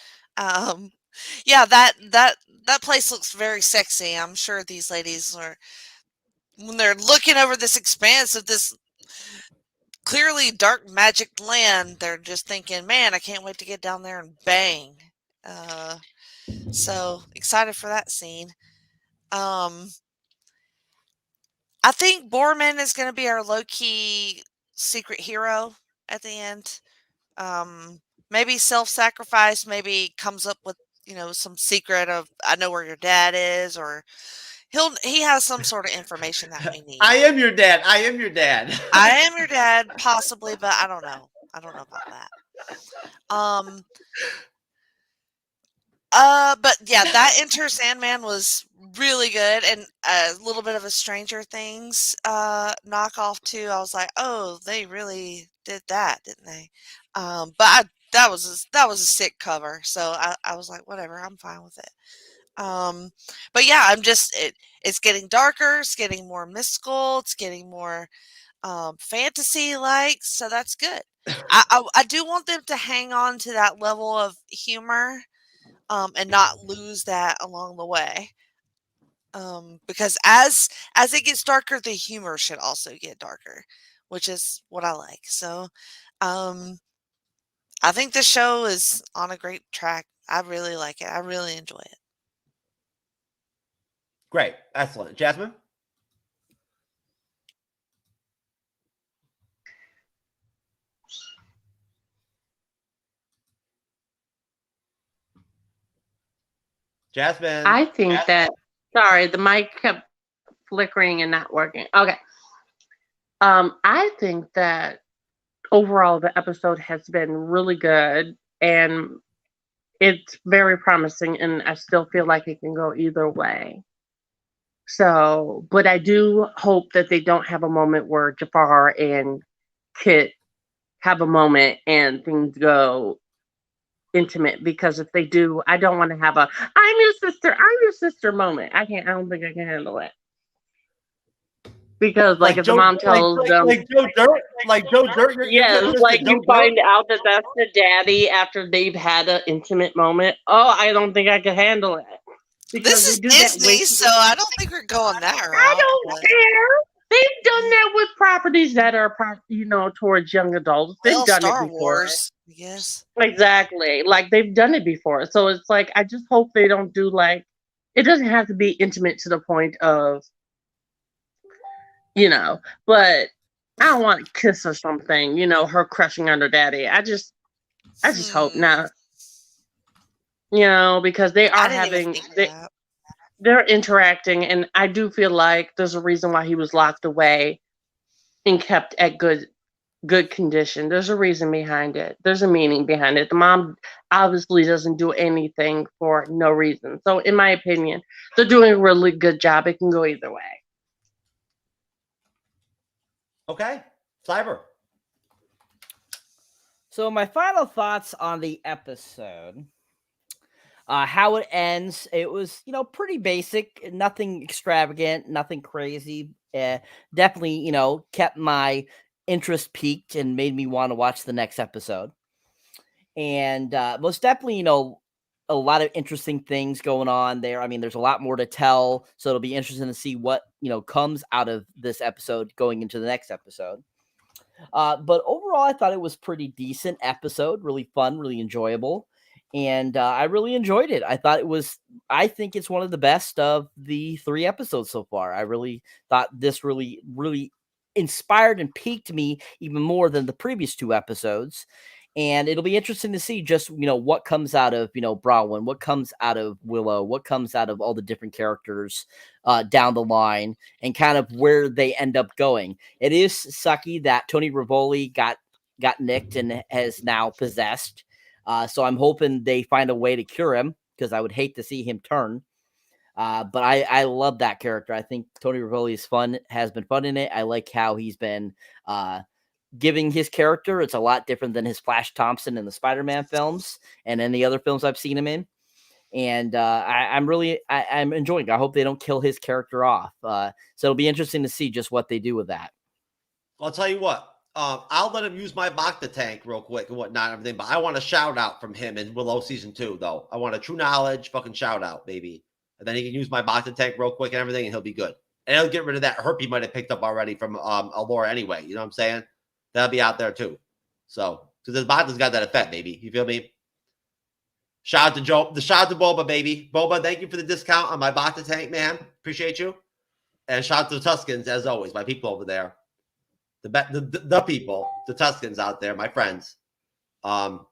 yeah, that place looks very sexy. I'm sure these ladies are, when they're looking over this expanse of this clearly dark magic land, they're just thinking, man, I can't wait to get down there and bang. So excited for that scene. I think Borman is going to be our low-key secret hero at the end. Maybe self-sacrifice, maybe comes up with, some secret of, I know where your dad is, or he has some sort of information that we need. I am your dad. I am your dad. I am your dad, possibly, but I don't know. I don't know about that. But yeah, that Enter Sandman was really good, and a little bit of a Stranger Things knockoff too. I was like, oh, they really did that, didn't they? But that was a sick cover, so I was like, whatever, I'm fine with it. But yeah, it's getting darker, it's getting more mystical, it's getting more fantasy like, so that's good. I do want them to hang on to that level of humor. And not lose that along the way. Because as it gets darker, the humor should also get darker, which is what I like. So I think the show is on a great track. I really like it. I really enjoy it. Great. Excellent. Jasmine? Jasmine. I think that. Sorry, the mic kept flickering and not working. Okay. I think that overall the episode has been really good and it's very promising, and I still feel like it can go either way. So, but I do hope that they don't have a moment where Jafar and Kit have a moment and things go intimate, because if they do, I don't want to have a I'm your sister moment. I don't think I can handle it. Because like if the mom tells them like Joe Dirt, yes, like you find out that that's the daddy after they've had an intimate moment. Oh, I don't think I can handle it. This is Disney, so I don't think we're going that route. I don't care. They've done that with properties that are, towards young adults. They've done Star it before. Wars, yes. Exactly. Like they've done it before. So it's like I just hope they don't do like it doesn't have to be intimate to the point of but I don't want to kiss or something, her crushing on her daddy. I just hope not. Because they are they're interacting, and I do feel like there's a reason why he was locked away and kept at good condition. There's a reason behind it. There's a meaning behind it. The mom obviously doesn't do anything for no reason. So in my opinion, they're doing a really good job. It can go either way. Okay. Cyber. So my final thoughts on the episode. How it ends, it was, pretty basic, nothing extravagant, nothing crazy. Definitely, kept my interest peaked and made me want to watch the next episode. And most definitely, a lot of interesting things going on there. I mean, there's a lot more to tell, so it'll be interesting to see what, comes out of this episode going into the next episode. But overall, I thought it was pretty decent episode, really fun, really enjoyable. And I really enjoyed it. I think it's one of the best of the 3 episodes so far. I really thought this really, really inspired and piqued me even more than the previous 2 episodes. And it'll be interesting to see just, what comes out of, Bronwyn, what comes out of Willow, what comes out of all the different characters down the line, and kind of where they end up going. It is sucky that Tony Rivoli got nicked and has now possessed. So I'm hoping they find a way to cure him, because I would hate to see him turn. But I love that character. I think Tony Rivoli has been fun in it. I like how he's been giving his character. It's a lot different than his Flash Thompson in the Spider-Man films and any other films I've seen him in. And I'm enjoying it. I hope they don't kill his character off. So it'll be interesting to see just what they do with that. I'll tell you what. I'll let him use my Bacta tank real quick and whatnot and everything, but I want a shout out from him in Willow season 2, though. I want a TrueKnowledge fucking shout out, baby. And then he can use my Bacta tank real quick and everything, and he'll be good. And he'll get rid of that herp he might have picked up already from Allura anyway. You know what I'm saying? That'll be out there too. So, because his Bacta's got that effect, baby. You feel me? Shout out to Joe. Shout out to Boba, baby. Boba, thank you for the discount on my Bacta tank, man. Appreciate you. And shout out to the Tuscans, as always, my people over there. The people, the Tuscans out there, my friends. People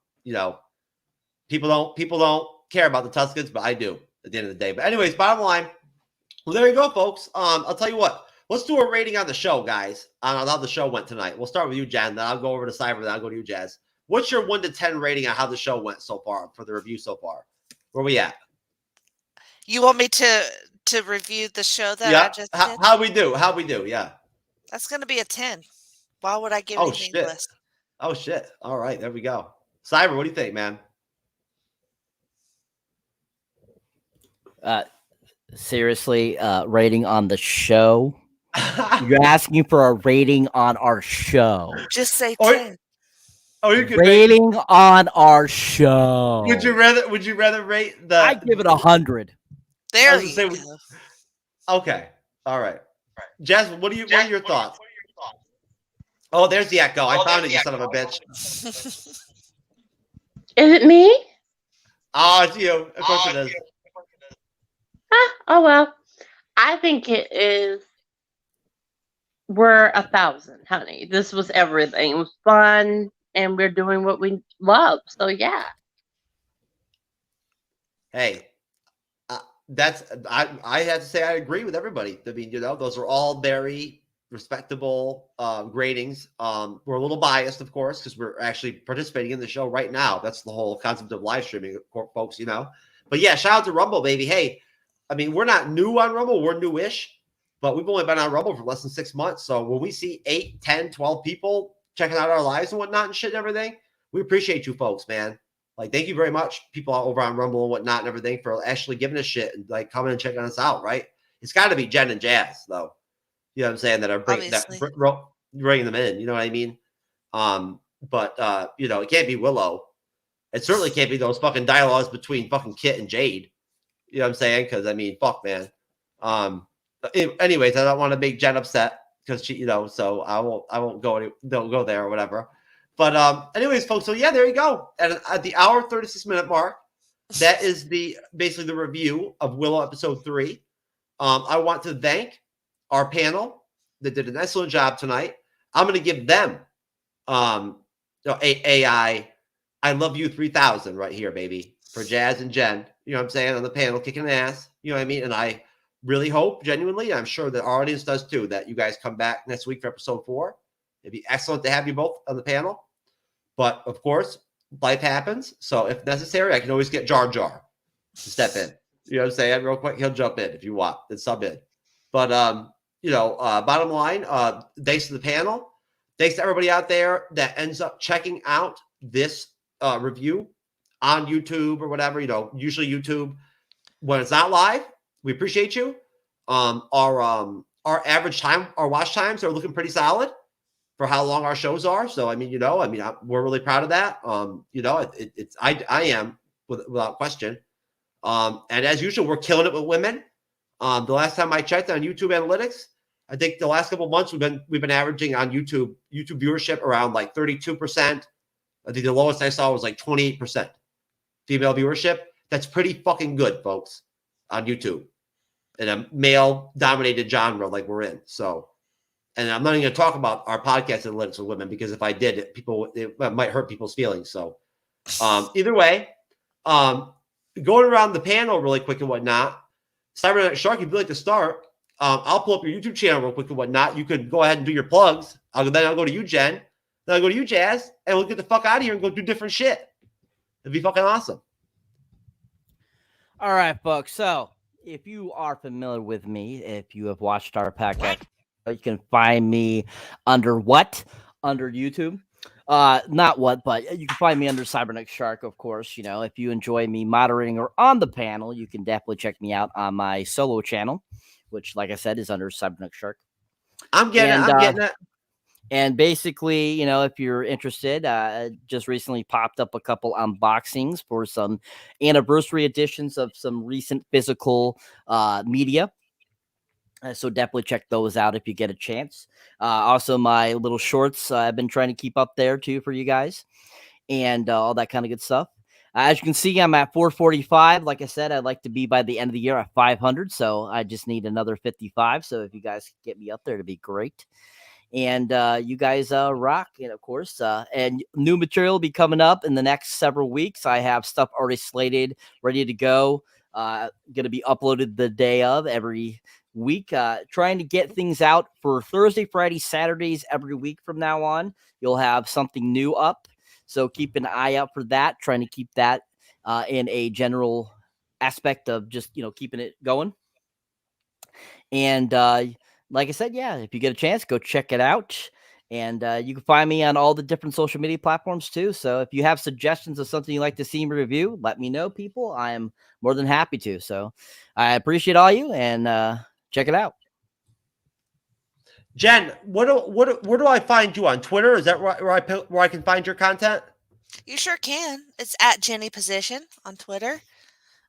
don't care about the Tuscans, but I do at the end of the day. But anyways, bottom line, well, there you go, folks. I'll tell you what. Let's do a rating on the show, guys, on how the show went tonight. We'll start with you, Jan. Then I'll go over to Cyber. Then I'll go to you, Jazz. What's your 1 to 10 rating on how the show went so far for the review so far? Where we at? You want me to review the show that I just did? How we do? Yeah. That's going to be a 10. Why would I give anything less? Oh, shit. All right. There we go. Cyber, what do you think, man? Seriously, rating on the show? You're asking for a rating on our show. Just say 10. You could rating on our show. Would you rather rate the? I give it 100. There you go. Okay. All right. Jasmine, what are your thoughts? Oh, there's the echo. I found it, you son of a bitch. Is it me? Oh, it's you. Of course it is. Oh, well. I think it is. We're 1,000, honey. This was everything. It was fun, and we're doing what we love. So, yeah. Hey, I have to say I agree with everybody. I mean, those are all very respectable gradings. We're a little biased, of course, because we're actually participating in the show right now. That's the whole concept of live streaming, folks. But yeah, shout out to Rumble, baby. Hey, I mean, we're not new on Rumble. We're newish, but we've only been on Rumble for less than 6 months. So when we see 8, 10, 12 people checking out our lives and whatnot and shit and everything, we appreciate you folks, man. Like, thank you very much, people over on Rumble and whatnot and everything, for actually giving us shit and like coming and checking us out, right? It's got to be Jen and Jazz, though. You know what I'm saying? That are bringing them in. You know what I mean? But it can't be Willow. It certainly can't be those fucking dialogues between fucking Kit and Jade. You know what I'm saying? Because I mean, fuck, man. Anyways, I don't want to make Jen upset because she, so I won't don't go there or whatever. But anyways, folks, so yeah, there you go. And at the hour 36-minute mark, that is basically the review of Willow episode 3. I want to thank our panel that did an excellent job tonight. I'm going to give them AI I Love You 3000 right here, baby, for Jazz and Jen. You know what I'm saying? On the panel, kicking ass. You know what I mean? And I really hope, genuinely, I'm sure that our audience does too, that you guys come back next week for episode 4. It'd be excellent to have you both on the panel. But of course, life happens. So if necessary, I can always get Jar Jar to step in. You know what I'm saying? Real quick, he'll jump in if you want and sub in. But bottom line, thanks to the panel. Thanks to everybody out there that ends up checking out this review on YouTube or whatever. Usually YouTube when it's not live. We appreciate you. Our average time, our watch times are looking pretty solid for how long our shows are. So I mean, we're really proud of that. I am without question. And as usual, we're killing it with women. The last time I checked on YouTube analytics, I think the last couple of months we've been averaging on YouTube viewership around like 32%. I think the lowest I saw was like 28% female viewership. That's pretty fucking good, folks, on YouTube in a male-dominated genre like we're in. So, and I'm not even going to talk about our podcast analytics with women because if I did, it might hurt people's feelings. So, either way, going around the panel really quick and whatnot. Cyberneticshark, if you'd like to start, I'll pull up your YouTube channel real quick and whatnot. You could go ahead and do your plugs. I'll go to you, Jen. Then I'll go to you, Jazz, and we'll get the fuck out of here and go do different shit. It'd be fucking awesome. All right, folks. So if you are familiar with me, if you have watched our podcast, you can find me under YouTube. Not what, but you can find me under Cyberneticshark, of course. If you enjoy me moderating or on the panel, you can definitely check me out on my solo channel, which, like I said, is under Cyberneticshark. I'm getting it. And basically, if you're interested, just recently popped up a couple unboxings for some anniversary editions of some recent physical media. So definitely check those out if you get a chance. Also, my little shorts I've been trying to keep up there too for you guys and all that kind of good stuff. As you can see, I'm at 445. Like I said, I'd like to be by the end of the year at 500. So I just need another 55. So if you guys could get me up there, it'd be great. And you guys rock. And of course, and new material will be coming up in the next several weeks. I have stuff already slated, ready to go. Going to be uploaded the day of every week. Trying to get things out for Thursday, Friday, Saturdays every week from now on. You'll have something new up. So keep an eye out for that. Trying to keep that in a general aspect of just, keeping it going. And like I said, yeah, if you get a chance, go check it out. And you can find me on all the different social media platforms too. So if you have suggestions of something you'd like to see me review, let me know, people. I am more than happy to. So I appreciate all you and check it out. Jen, where do I find you on Twitter? Is that where I can find your content? You sure can. It's at Jenny Position on Twitter.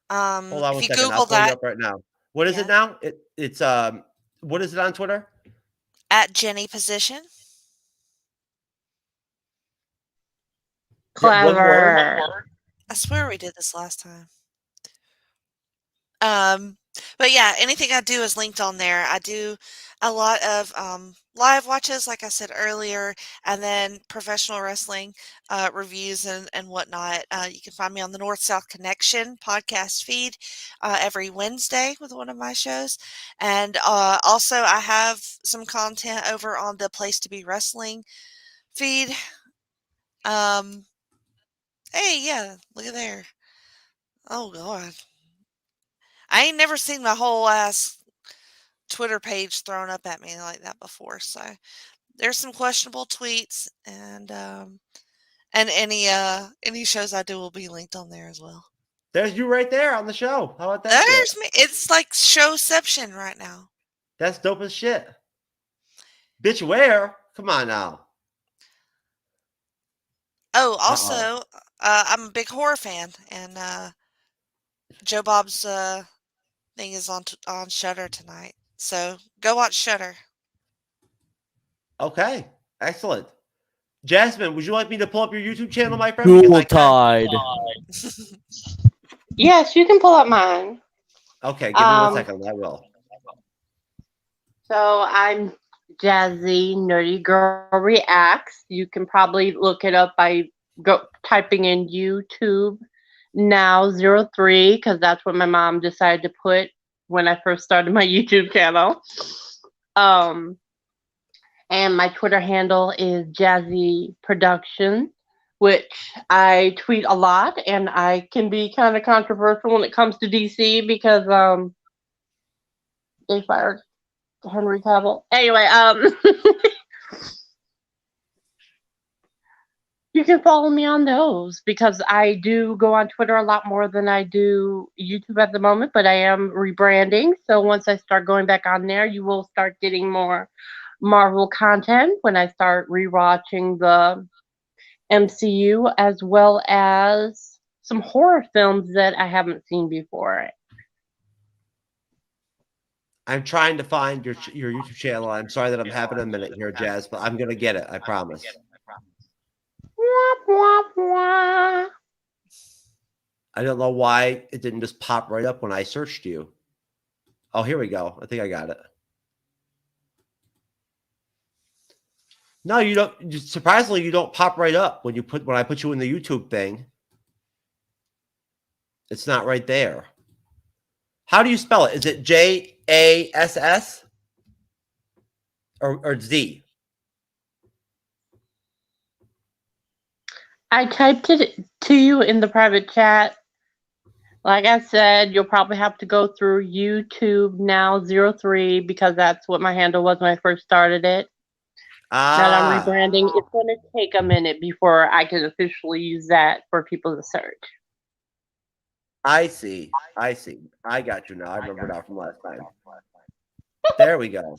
Hold on if one you second. Google I'll pull that, you up right now. What is it now? It's what is it on Twitter? At Jenny Position. Clever. I swear we did this last time. But yeah, anything I do is linked on there. I do a lot of live watches, like I said earlier, and then professional wrestling reviews and whatnot. You can find me on the North South Connection podcast feed every Wednesday with one of my shows. And also, I have some content over on the Place to Be Wrestling feed. Hey, yeah, look at there. Oh, God. I ain't never seen my whole ass Twitter page thrown up at me like that before. So there's some questionable tweets, and any shows I do will be linked on there as well. There's you right there on the show. How about that? There's me. It's like showception right now. That's dope as shit. Bitch, where? Come on now. Oh, also, I'm a big horror fan, and Joe Bob's thing is on Shudder tonight. So go watch Shudder. Okay, excellent. Jasmine, would you like me to pull up your YouTube channel, my friend? Cool Tide. Yes, you can pull up mine. Okay, give me 1 second. I will. So I'm Jazzy Nerdy Girl Reacts. You can probably look it up by typing in YouTube now 03, because that's what my mom decided to put when I first started my YouTube channel. And my Twitter handle is Jazzy Production, which I tweet a lot, and I can be kind of controversial when it comes to DC because they fired Henry Cavill. Anyway, you can follow me on those because I do go on Twitter a lot more than I do YouTube at the moment, but I am rebranding. So once I start going back on there, you will start getting more Marvel content when I start rewatching the MCU, as well as some horror films that I haven't seen before. I'm trying to find your YouTube channel. I'm sorry that I'm having a minute here, Jazz, but I'm going to get it. I promise. I don't know why it didn't just pop right up when I searched you. Oh, here we go. I think I got it. No, you don't. Surprisingly, you don't pop right up when I put you in the YouTube thing. It's not right there. How do you spell it? Is it JASS or Z? I typed it to you in the private chat. Like I said, you'll probably have to go through YouTube now 03 because that's what my handle was when I first started it. That I'm rebranding. It's going to take a minute before I can officially use that for people to search. I see. I got you now. I remember now from last time. There we go.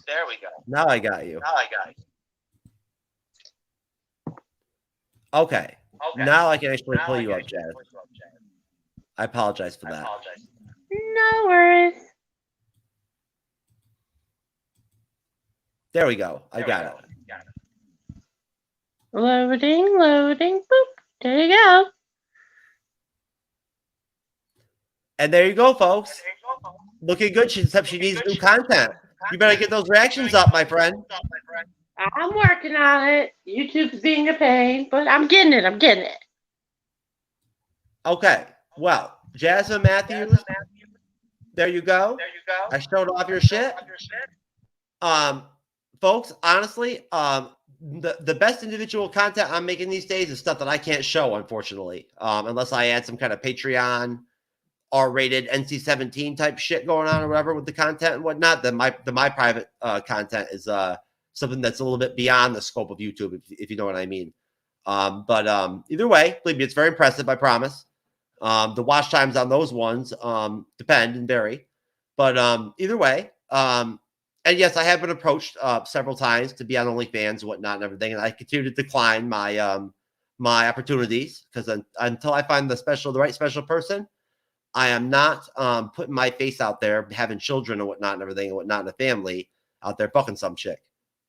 Now I got you. Okay. Now I can actually pull you up, Jazz. I apologize for that. No worries. There we go. I got it. Loading. Boop. There you go. And there you go, folks. Looking good, except she needs new content. You better get those reactions up, my friend. I'm working on it. YouTube's being a pain, but I'm getting it. Okay. Well, Jasmine Matthews, there you go. I showed off your shit. Folks, honestly, the best individual content I'm making these days is stuff that I can't show, unfortunately, unless I add some kind of Patreon R-rated NC-17 type shit going on or whatever with the content and whatnot. Then my private content is something that's a little bit beyond the scope of YouTube, if you know what I mean. But either way, believe me, it's very impressive. I promise. The watch times on those ones depend and vary, but either way, and yes, I have been approached several times to be on OnlyFans and whatnot and everything, and I continue to decline my my opportunities because until I find the right special person, I am not putting my face out there, having children and whatnot and everything and whatnot, and a family out there fucking some chick.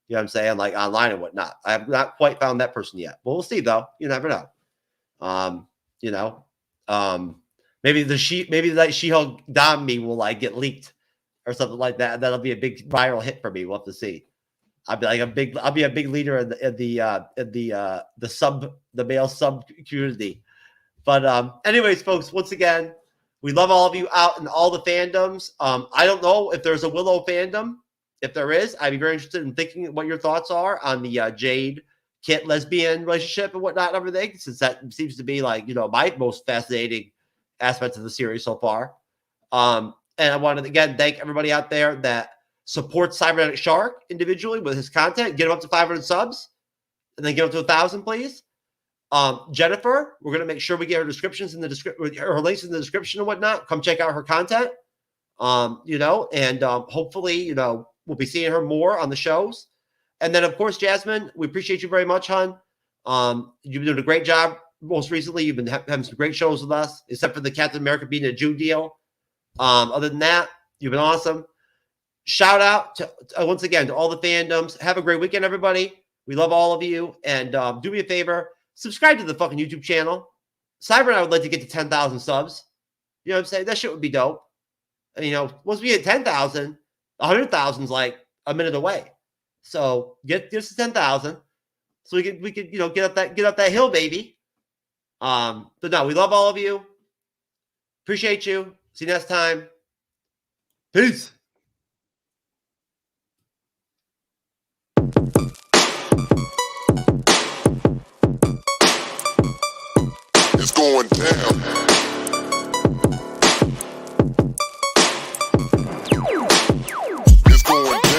You know what I'm saying? Like online and whatnot. I have not quite found that person yet. But we'll see though. You never know. Maybe that She-Hulk Dom me will like get leaked or something like that. That'll be a big viral hit for me. We'll have to see. I'll be a big leader in the male sub community. But anyways, folks, once again, we love all of you out in all the fandoms. I don't know if there's a Willow fandom. If there is, I'd be very interested in thinking what your thoughts are on the Jade Kit lesbian relationship and whatnot and everything, since that seems to be like, my most fascinating aspect of the series so far. And I wanted to again thank everybody out there that supports Cyberneticshark individually with his content. Get him up to 500 subs, and then get him to 1,000, please. Jennifer, we're gonna make sure we get her descriptions in the description, her links in the description and whatnot. Come check out her content. And hopefully, we'll be seeing her more on the shows. And then, of course, Jasmine, we appreciate you very much, hon. You've been doing a great job. Most recently, you've been having some great shows with us, except for the Captain America being a Jew deal. Other than that, you've been awesome. Shout out to once again to all the fandoms. Have a great weekend, everybody. We love all of you. And do me a favor, subscribe to the fucking YouTube channel. Cyber and I would like to get to 10,000 subs. You know what I'm saying? That shit would be dope. And, once we hit 10,000, 100,000 is like a minute away. So get us to 10,000, so we could get up that hill, baby. But no, we love all of you. Appreciate you. See you next time. Peace. It's going down. It's going down.